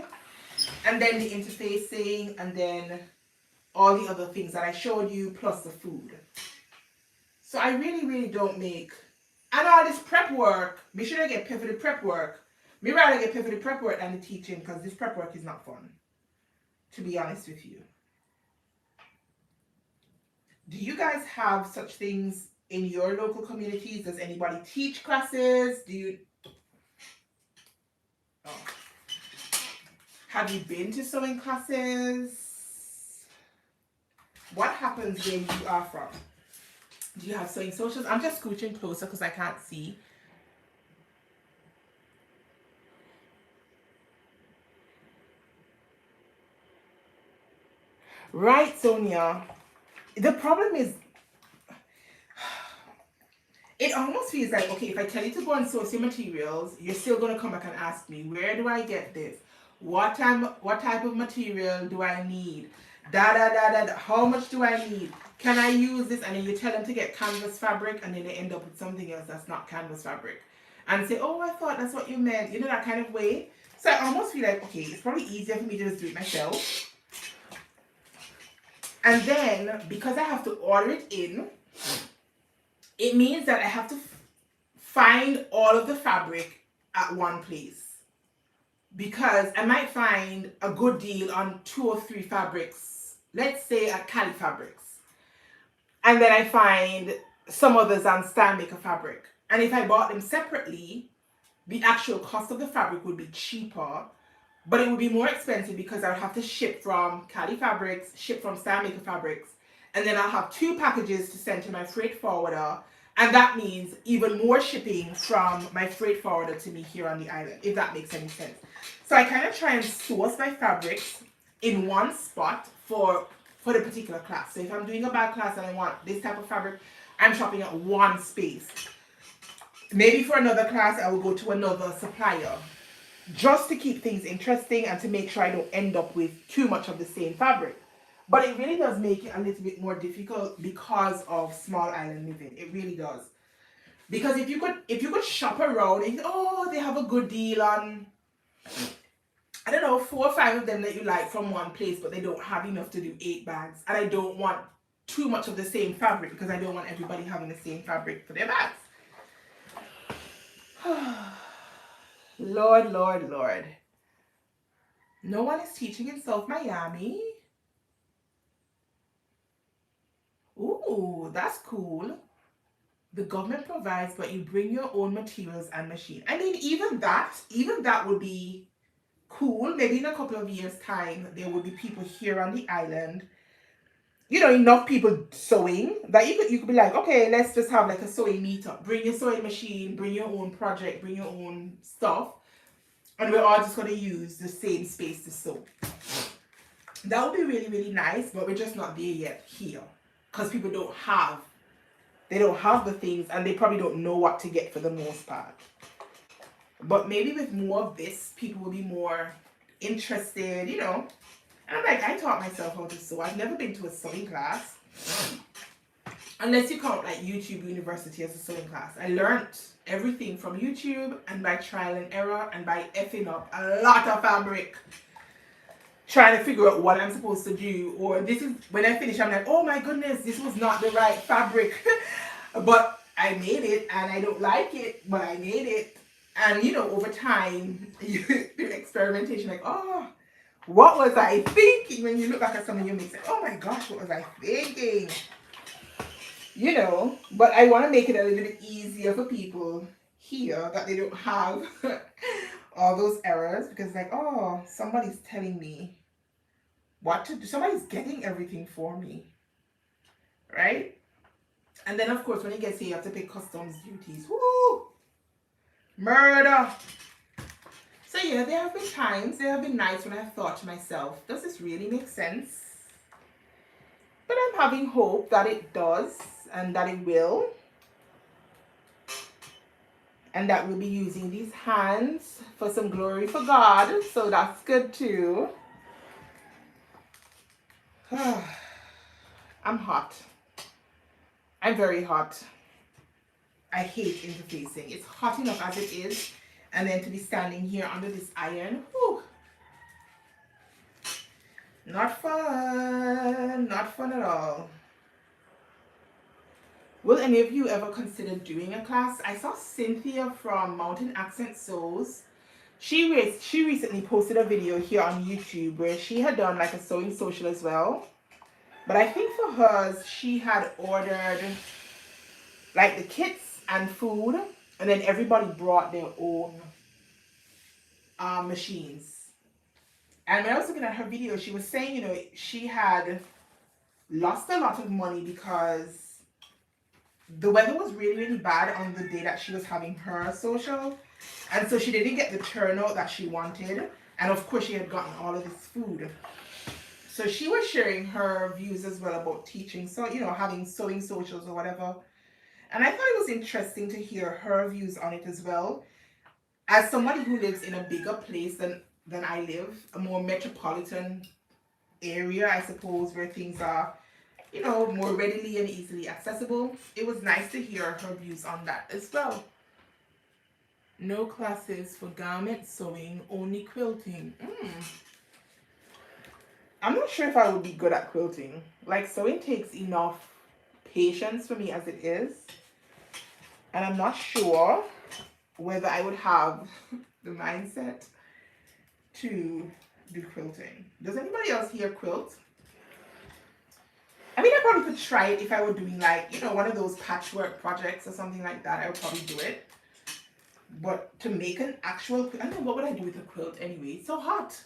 S1: And then the interfacing, and then all the other things that I showed you, plus the food. So I really don't make, and all this prep work, me should I get paid for the prep work. Me rather get paid for the prep work than the teaching, because this prep work is not fun, to be honest with you. Do you guys have such things in your local communities? Does anybody teach classes? Do you, have you been to sewing classes? What happens where you are from? Do you have sewing socials? I'm just scooching closer because I can't see. Right, Sonia. The problem is, it almost feels like, okay, if I tell you to go and source your materials, you're still going to come back and ask me, where do I get this? What type of material do I need? How much do I need? Can I use this? And then you tell them to get canvas fabric, and then they end up with something else that's not canvas fabric. And say, oh, I thought that's what you meant. You know, that kind of way. So I almost feel like, okay, it's probably easier for me to just do it myself. And then, because I have to order it in, it means that I have to find all of the fabric at one place. Because I might find a good deal on 2 or 3 fabrics, let's say at Cali Fabrics. And then I find some others on StyleMaker Fabric. And if I bought them separately, the actual cost of the fabric would be cheaper, but it would be more expensive because I would have to ship from Cali Fabrics, ship from StyleMaker Fabrics, and then I'll have 2 packages to send to my freight forwarder, and that means even more shipping from my freight forwarder to me here on the island, if that makes any sense. So I kind of try and source my fabrics in one spot for the particular class. So if I'm doing a bag class and I want this type of fabric, I'm shopping at one space. Maybe for another class, I will go to another supplier, just to keep things interesting and to make sure I don't end up with too much of the same fabric. But it really does make it a little bit more difficult because of small island living. It really does. Because if you could shop around and oh, they have a good deal on I don't know, 4 or 5 of them that you like from one place, but they don't have enough to do 8 bags. And I don't want too much of the same fabric because I don't want everybody having the same fabric for their bags. Lord, Lord, Lord. No one is teaching in South Miami. Ooh, that's cool. The government provides, but you bring your own materials and machine. I mean, even that would be cool. Maybe in a couple of years' time, there will be people here on the island. You know, enough people sewing that you could be like, okay, let's just have like a sewing meetup. Bring your sewing machine, bring your own project, bring your own stuff, and we're all just gonna use the same space to sew. That would be really, really nice, but we're just not there yet here because people don't have the things, and they probably don't know what to get for the most part. But maybe with more of this, people will be more interested, you know. And I'm like, I taught myself how to sew. I've never been to a sewing class. Unless you count like YouTube University as a sewing class. I learned everything from YouTube and by trial and error and by effing up a lot of fabric. Trying to figure out what I'm supposed to do. Or this is, when I finish, I'm like, oh my goodness, this was not the right fabric. But I made it and I don't like it, but I made it. And you know, over time, you do experimentation like, oh, what was I thinking? When you look back at some of your mix, like, oh my gosh, what was I thinking? You know, but I want to make it a little bit easier for people here that they don't have all those errors, because like, oh, somebody's telling me what to do. Somebody's getting everything for me, right? And then of course when it gets here, you have to pay customs duties. Woo! Murder! So yeah, there have been times, there have been nights when I've thought to myself, does this really make sense? But I'm having hope that it does, and that it will. And that we'll be using these hands for some glory for God. So that's good too. I'm hot. I'm very hot. I hate interfacing. It's hot enough as it is. And then to be standing here under this iron. Whew. Not fun. Not fun at all. Will any of you ever consider doing a class? I saw Cynthia from Mountain Accent Sews. She recently posted a video here on YouTube where she had done like a sewing social as well. But I think for hers, she had ordered like the kits and food, and then everybody brought their own machines. And when I was looking at her video, she was saying, you know, she had lost a lot of money because the weather was really, really bad on the day that she was having her social. And so she didn't get the turnout that she wanted. And of course, she had gotten all of this food. So she was sharing her views as well about teaching. So, you know, having sewing socials or whatever. And I thought it was interesting to hear her views on it as well. As somebody who lives in a bigger place than I live, a more metropolitan area, I suppose, where things are, you know, more readily and easily accessible. It was nice to hear her views on that as well. No classes for garment sewing, only quilting. I'm not sure if I would be good at quilting. Like, sewing takes enough patience for me as it is. And I'm not sure whether I would have the mindset to do quilting. Does anybody else here quilt? I mean, I probably could try it if I were doing like, you know, one of those patchwork projects or something like that. I would probably do it. But to make an actual, I don't know, what would I do with a quilt anyway? It's so hot.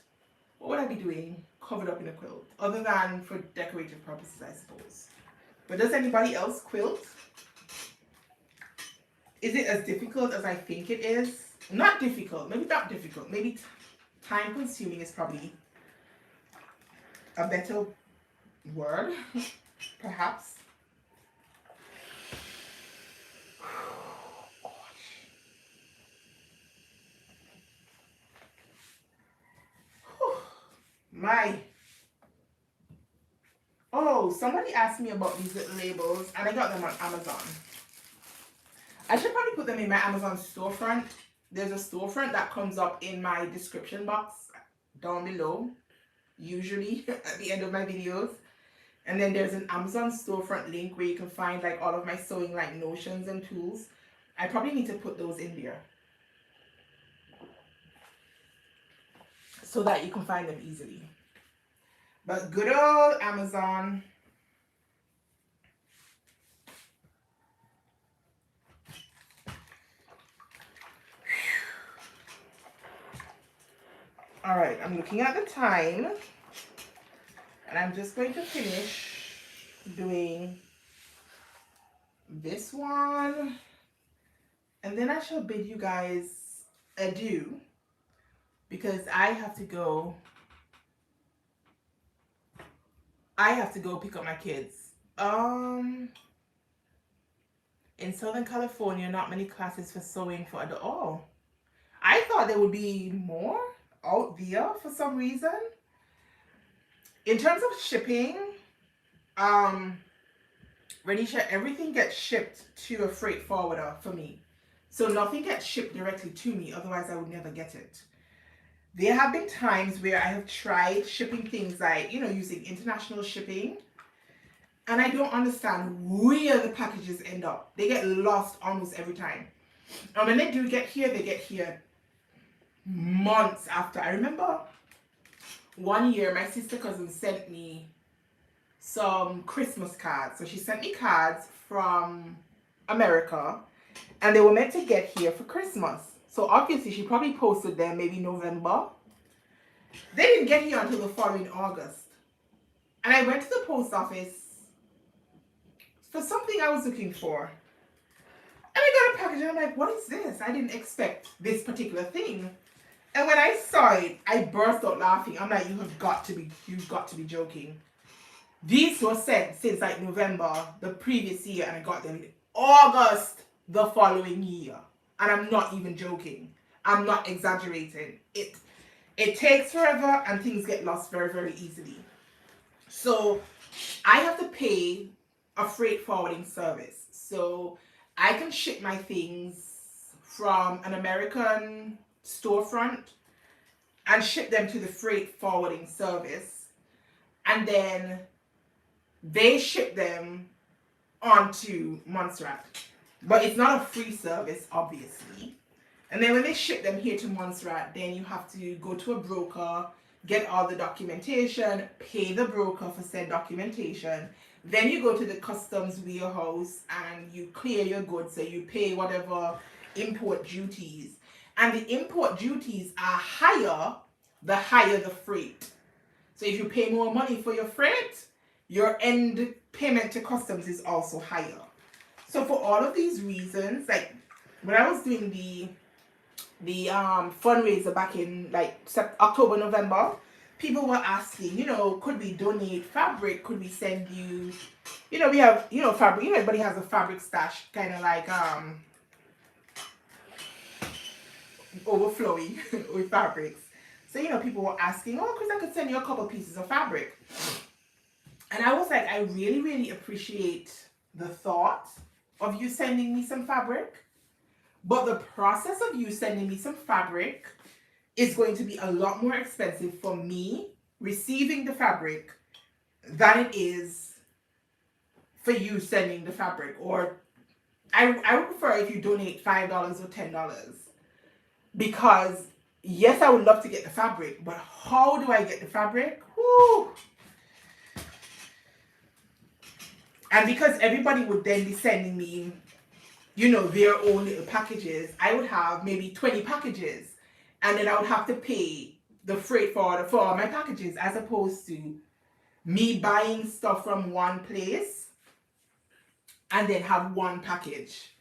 S1: What would I be doing covered up in a quilt? Other than for decorative purposes, I suppose. But does anybody else quilt? Is it as difficult as I think it is? Not difficult. Maybe not difficult. Maybe time consuming is probably a better word, perhaps. My. Oh, somebody asked me about these little labels, and I got them on Amazon. I should probably put them in my Amazon storefront. There's a storefront that comes up in my description box down below, usually at the end of my videos. And then there's an Amazon storefront link where you can find like all of my sewing like notions and tools. I probably need to put those in there so that you can find them easily. But good old Amazon. All right, I'm looking at the time and I'm just going to finish doing this one and then I shall bid you guys adieu because I have to go pick up my kids. In Southern California, not many classes for sewing for adults. Oh, I thought there would be more out there for some reason. In terms of shipping, Renisha, everything gets shipped to a freight forwarder for me. So nothing gets shipped directly to me, otherwise I would never get it. There have been times where I have tried shipping things like, using international shipping, and I don't understand where the packages end up. They get lost almost every time. And when they do get here, they get here months after. I remember one year my sister cousin sent me some Christmas cards. So she sent me cards from America and they were meant to get here for Christmas. So obviously she probably posted them maybe November. They didn't get here until the following August. And I went to the post office for something I was looking for. And I got a package and I'm like, what is this? I didn't expect this particular thing. And when I saw it, I burst out laughing. I'm like, you've got to be joking. These were sent since like November the previous year and I got them in August the following year. And I'm not even joking. I'm not exaggerating. It takes forever and things get lost very, very easily. So I have to pay a freight forwarding service. So I can ship my things from an American storefront and ship them to the freight forwarding service. And then they ship them onto Montserrat. But it's not a free service, obviously. And then when they ship them here to Montserrat, then you have to go to a broker, get all the documentation, pay the broker for said documentation. Then you go to the customs warehouse and you clear your goods. So you pay whatever import duties. And the import duties are higher, the higher the freight. So if you pay more money for your freight, your end payment to customs is also higher. So for all of these reasons, like when I was doing the fundraiser back in like October, November, people were asking, could we donate fabric? Could we send you, we have, fabric, everybody has a fabric stash, kind of like overflowing with fabrics. So, people were asking, because I could send you a couple pieces of fabric. And I was like, I really, really appreciate the thought of you sending me some fabric. But the process of you sending me some fabric is going to be a lot more expensive for me receiving the fabric than it is for you sending the fabric. Or I would prefer if you donate $5 or $10. Because yes, I would love to get the fabric, but how do I get the fabric? Woo! And because everybody would then be sending me, their own little packages, I would have maybe 20 packages. And then I would have to pay the freight forwarder for all my packages, as opposed to me buying stuff from one place and then have one package.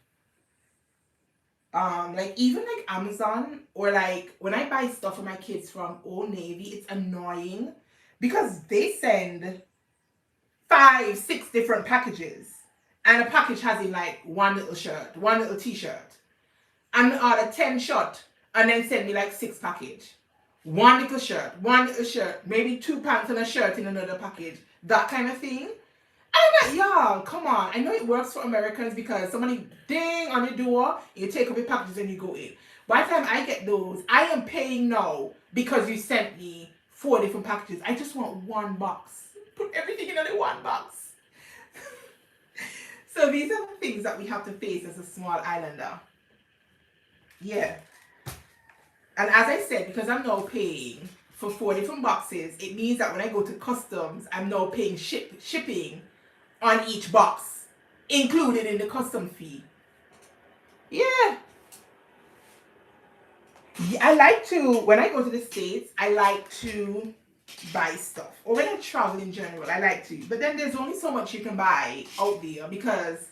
S1: Even like Amazon, or like when I buy stuff for my kids from Old Navy, it's annoying because they send 5-6 different packages, and a package has in like one little shirt, one little t-shirt, and order 10 shirts and then send me like 6 package, one little shirt, maybe 2 pants and a shirt in another package, that kind of thing. I'm like, y'all, come on. I know it works for Americans because somebody ding on your door, you take up your packages and you go in. By the time I get those, I am paying now because you sent me 4 different packages. I just want one box. Put everything in only one box. So these are the things that we have to face as a small islander. Yeah. And as I said, because I'm now paying for 4 different boxes, it means that when I go to customs, I'm now paying shipping on each box, included in the custom fee. Yeah. I like to, when I go to the States, I like to buy stuff. Or when I travel in general, I like to. But then there's only so much you can buy out there because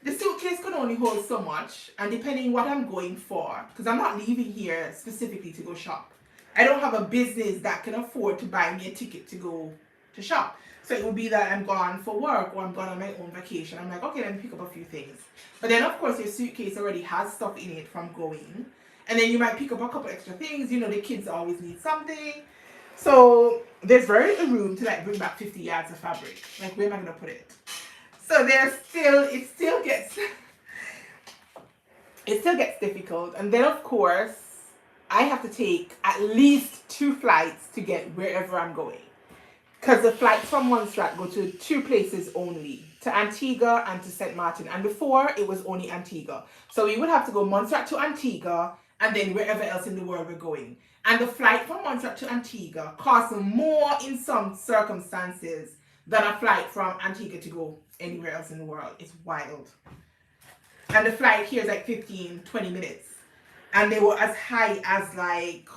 S1: the suitcase can only hold so much. And depending what I'm going for, because I'm not leaving here specifically to go shop. I don't have a business that can afford to buy me a ticket to go to shop. So it would be that I'm gone for work or I'm gone on my own vacation. I'm like, okay, let me pick up a few things. But then, of course, your suitcase already has stuff in it from going. And then you might pick up a couple extra things. You know, the kids always need something. So there's very little room to like bring back 50 yards of fabric. Like, where am I going to put it? So it still gets difficult. And then, of course, I have to take at least 2 flights to get wherever I'm going. Because the flights from Montserrat go to 2 places only, to Antigua and to St. Martin. And before, it was only Antigua. So we would have to go Montserrat to Antigua and then wherever else in the world we're going. And the flight from Montserrat to Antigua costs more in some circumstances than a flight from Antigua to go anywhere else in the world. It's wild. And the flight here is like 15, 20 minutes. And they were as high as like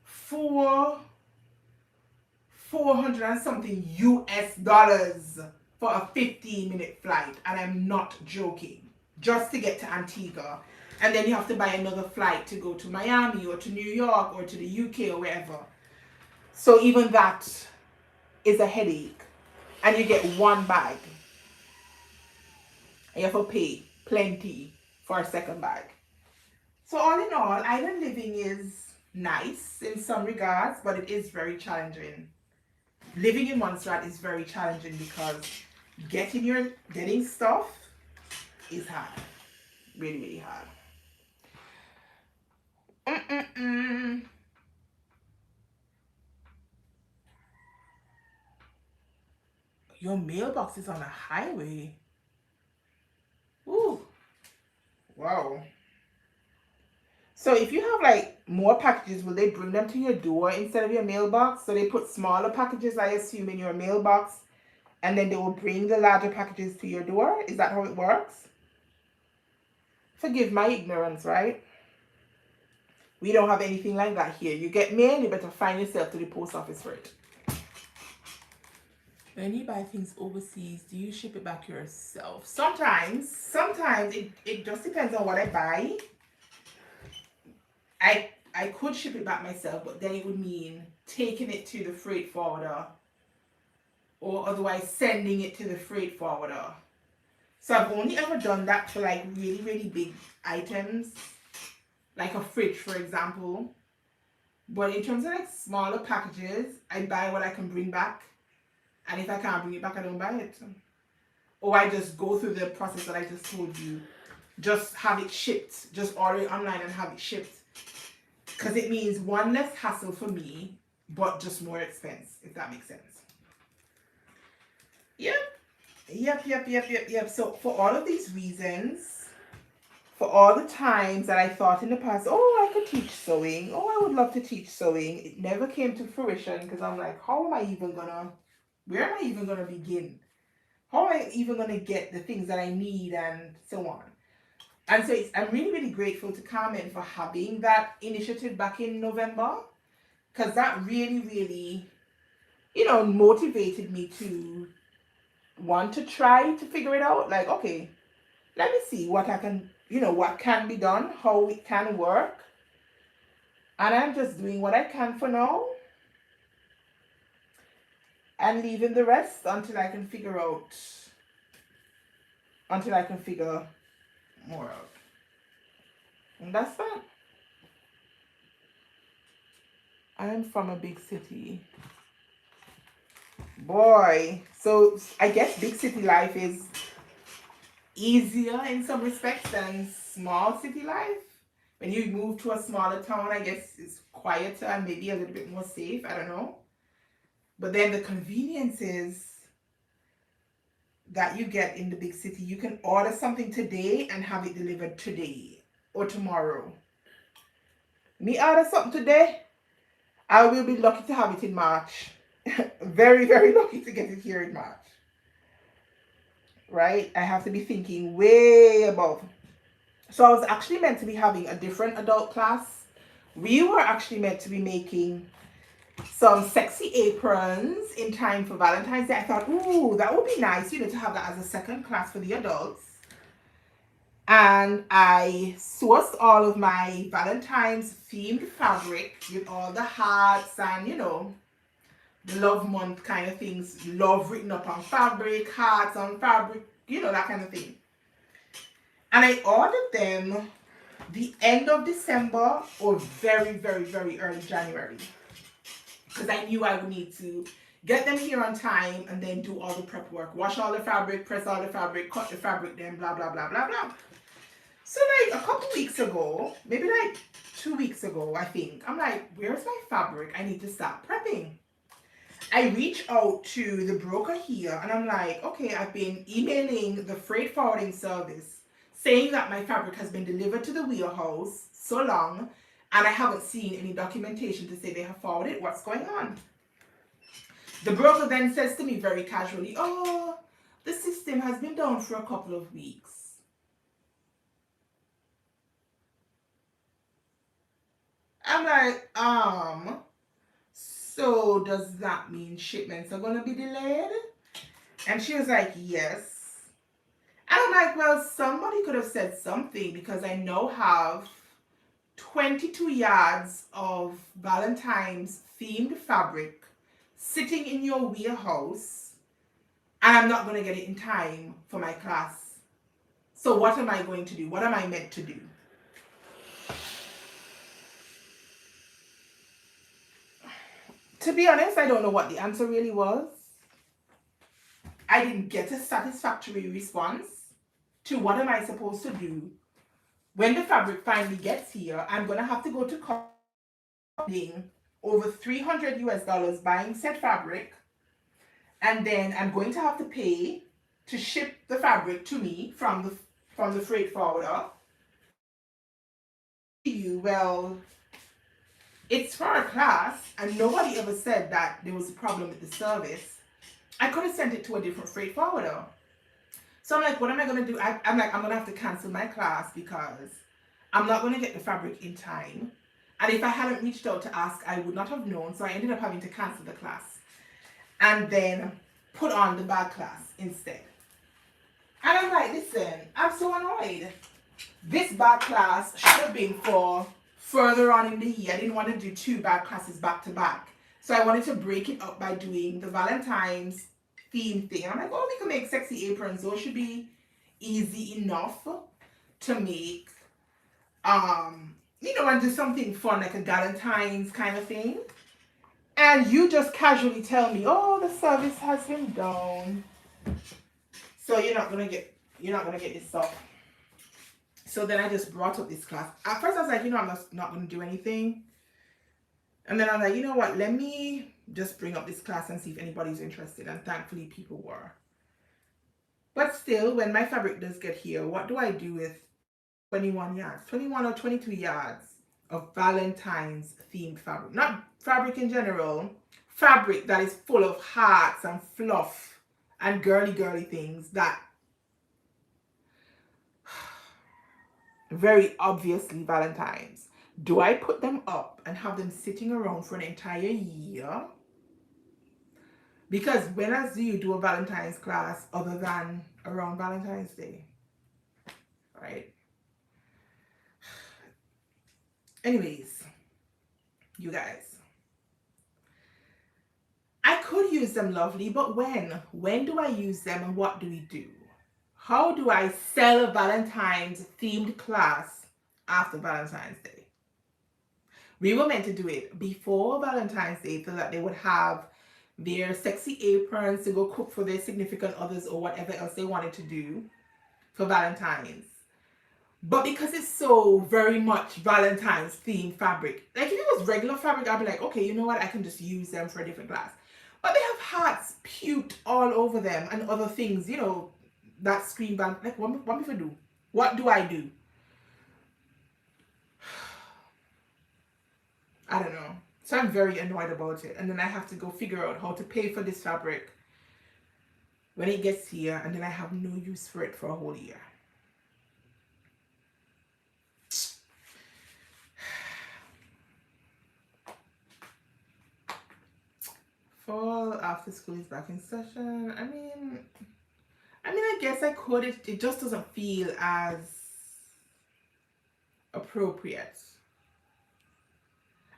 S1: 400 and something US dollars for a 15-minute flight. And I'm not joking. Just to get to Antigua. And then you have to buy another flight to go to Miami or to New York or to the UK or wherever. So even that is a headache. And you get one bag. And you have to pay plenty for a second bag. So all in all, island living is nice in some regards, but it is very challenging. Living in Montserrat is very challenging because getting stuff is hard. Really, really hard. Your mailbox is on a highway. Ooh. Wow. So if you have like more packages, will they bring them to your door instead of your mailbox? So they put smaller packages, I assume, in your mailbox, and then they will bring the larger packages to your door? Is that how it works? Forgive my ignorance, right? We don't have anything like that here. You get mail, you better find yourself to the post office for it. When you buy things overseas, do you ship it back yourself? Sometimes it just depends on what I buy. I could ship it back myself, but then it would mean taking it to the freight forwarder or otherwise sending it to the freight forwarder. So I've only ever done that for like really, really big items, like a fridge, for example. But in terms of like smaller packages, I buy what I can bring back. And if I can't bring it back, I don't buy it. Or I just go through the process that I just told you. Just have it shipped. Just order it online and have it shipped. Because it means one less hassle for me, but just more expense, if that makes sense. Yep. So for all of these reasons, for all the times that I thought in the past, oh, I could teach sewing. Oh, I would love to teach sewing. It never came to fruition because I'm like, where am I even gonna begin? How am I even gonna get the things that I need and so on? And so I'm really, really grateful to Carmen for having that initiative back in November, because that really, really, motivated me to want to try to figure it out. Like, okay, let me see what I can, what can be done, how it can work. And I'm just doing what I can for now and leaving the rest until I can figure more out. And that's that. I am from a big city. Boy, so I guess big city life is easier in some respects than small city life. When you move to a smaller town, I guess it's quieter and maybe a little bit more safe. I don't know. But then the conveniences that you get in the big city, you can order something today and have it delivered today or tomorrow. Me order something today, I will be lucky to have it in March. Very, very lucky to get it here in March. Right? I have to be thinking way above. So I was actually meant to be having a different adult class. We were actually meant to be making some sexy aprons in time for Valentine's Day. I thought, ooh, that would be nice, to have that as a second class for the adults. And I sourced all of my Valentine's themed fabric with all the hearts and, the love month kind of things, love written up on fabric, hearts on fabric, that kind of thing. And I ordered them the end of December or very, very, very early January. Because I knew I would need to get them here on time and then do all the prep work. Wash all the fabric, press all the fabric, cut the fabric, then blah, blah, blah, blah, blah. So like a couple weeks ago, maybe like 2 weeks ago, I think, I'm like, where's my fabric? I need to start prepping. I reach out to the broker here and I'm like, okay, I've been emailing the freight forwarding service saying that my fabric has been delivered to the warehouse so long and I haven't seen any documentation to say they have forwarded. What's going on? The broker then says to me very casually, oh, the system has been down for a couple of weeks. I'm like, so does that mean shipments are going to be delayed? And she was like, yes. And I'm like, well, somebody could have said something because I now have 22 yards of Valentine's themed fabric sitting in your warehouse and I'm not going to get it in time for my class. So what am I going to do? What am I meant to do? To be honest, I don't know what the answer really was. I didn't get a satisfactory response to what am I supposed to do. When the fabric finally gets here, I'm going to have to go to over $300 US buying said fabric. And then I'm going to have to pay to ship the fabric to me from the freight forwarder. Well, it's for a class and nobody ever said that there was a problem with the service. I could have sent it to a different freight forwarder. So I'm like, what am I going to do? I'm like, I'm going to have to cancel my class because I'm not going to get the fabric in time. And if I hadn't reached out to ask, I would not have known. So I ended up having to cancel the class and then put on the bag class instead. And I'm like, listen, I'm so annoyed. This bag class should have been for further on in the year. I didn't want to do 2 bag classes back to back. So I wanted to break it up by doing the Valentine's theme thing. I'm like, oh, we can make sexy aprons. Those should be easy enough to make. And do something fun like a Galentine's kind of thing. And you just casually tell me, oh, the service has been down. So you're not gonna get this stuff. So then I just brought up this class. At first I was like, I'm not gonna do anything. And then I'm like, you know what, let me just bring up this class and see if anybody's interested. And thankfully people were. But still, when my fabric does get here, what do I do with 21 yards, 21 or 22 yards of Valentine's themed fabric? Not fabric in general, fabric that is full of hearts and fluff and girly things that very obviously Valentine's. Do I put them up and have them sitting around for an entire year? Because when else do you do a Valentine's class other than around Valentine's Day? Right? Anyways, you guys, I could use them, lovely, but when? When do I use them and what do we do? How do I sell a Valentine's themed class after Valentine's Day? We were meant to do it before Valentine's Day so that they would have their sexy aprons to go cook for their significant others or whatever else they wanted to do for Valentine's. But because it's so very much Valentine's themed fabric, like if it was regular fabric, I'd be like, okay, you know what, I can just use them for a different class. But they have hearts puked all over them and other things, you know, that scream back. Like, what if I do? What do I do? I don't know. So I'm very annoyed about it. And then I have to go figure out how to pay for this fabric when it gets here. And then I have no use for it for a whole year. Fall after school is back in session. I mean, I guess I could. It just doesn't feel as appropriate.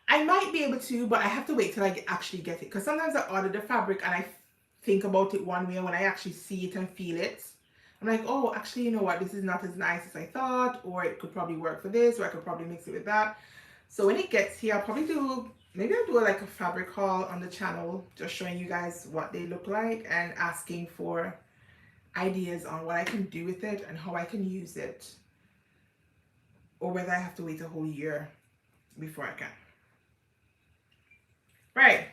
S1: I might be able to, but I have to wait till I actually get it. Because sometimes I order the fabric and I think about it one way, and when I actually see it and feel it, I'm like, oh, actually, you know what? This is not as nice as I thought, or it could probably work for this, or I could probably mix it with that. So when it gets here, I'll probably maybe I'll do like a fabric haul on the channel, just showing you guys what they look like and asking for ideas on what I can do with it and how I can use it, or whether I have to wait a whole year before I can. Right,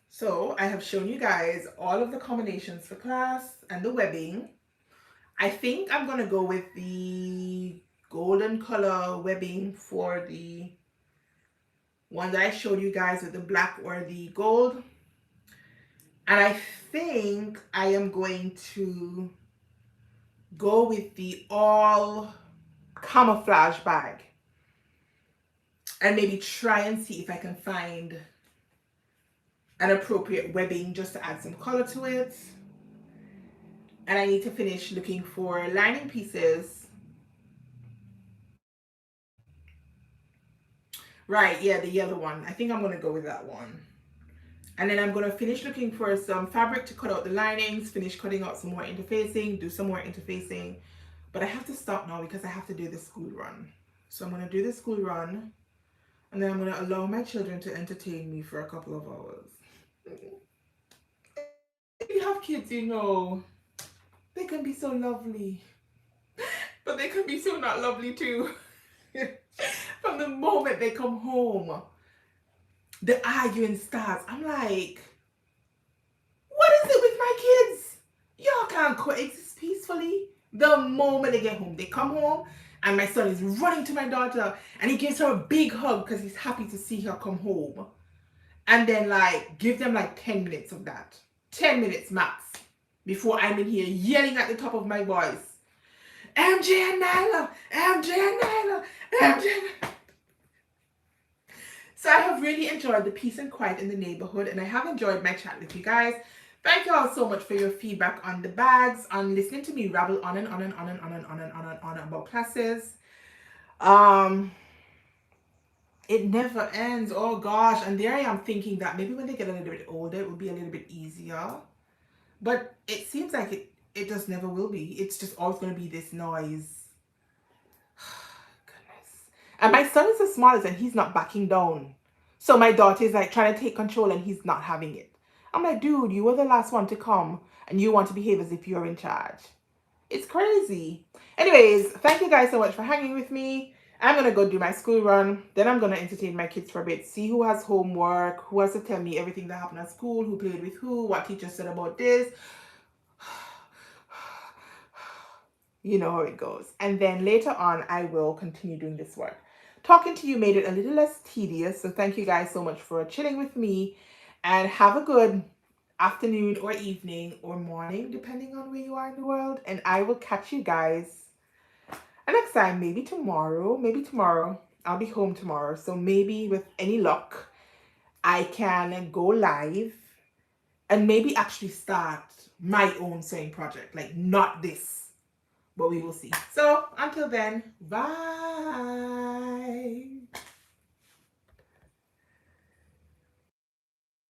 S1: so I have shown you guys all of the combinations for class and the webbing. I think I'm gonna go with the golden color webbing for the one that I showed you guys with the black or the gold. And I think I am going to go with the all camouflage bag and maybe try and see if I can find an appropriate webbing just to add some color to it. And I need to finish looking for lining pieces. Right, yeah, the yellow one. I think I'm going to go with that one. And then I'm going to finish looking for some fabric to cut out the linings, finish cutting out some more interfacing, do some more interfacing. But I have to stop now because I have to do the school run. So I'm going to do the school run, and then I'm going to allow my children to entertain me for a couple of hours. If you have kids, you know, they can be so lovely, but they can be so not lovely too. From the moment they come home, the arguing starts. I'm like, what is it with my kids? Y'all can't coexist peacefully. The moment they get home, they come home, and my son is running to my daughter, and he gives her a big hug because he's happy to see her come home. And then like give them like 10 minutes of that. 10 minutes max before I'm in here yelling at the top of my voice, MJ and Nyla, MJ and Nyla, MJ. So I have really enjoyed the peace and quiet in the neighborhood, and I have enjoyed my chat with you guys. Thank you all so much for your feedback on the bags, on listening to me rabble on and on and on and on and on and on and on about classes. It never ends. Oh gosh. And there I am thinking that maybe when they get a little bit older, it will be a little bit easier. But it seems like it just never will be. It's just always going to be this noise. Goodness. And my son is the smallest and he's not backing down. So my daughter is like trying to take control and he's not having it. I'm like, dude, you were the last one to come and you want to behave as if you're in charge. It's crazy. Anyways, thank you guys so much for hanging with me. I'm going to go do my school run. Then I'm going to entertain my kids for a bit. See who has homework, who has to tell me everything that happened at school, who played with who, what teacher said about this. You know how it goes. And then later on, I will continue doing this work. Talking to you made it a little less tedious. So thank you guys so much for chilling with me. And have a good afternoon or evening or morning, depending on where you are in the world. And I will catch you guys next time, maybe tomorrow. I'll be home tomorrow. So maybe with any luck, I can go live and maybe actually start my own sewing project. Like not this, but we will see. So until then, bye.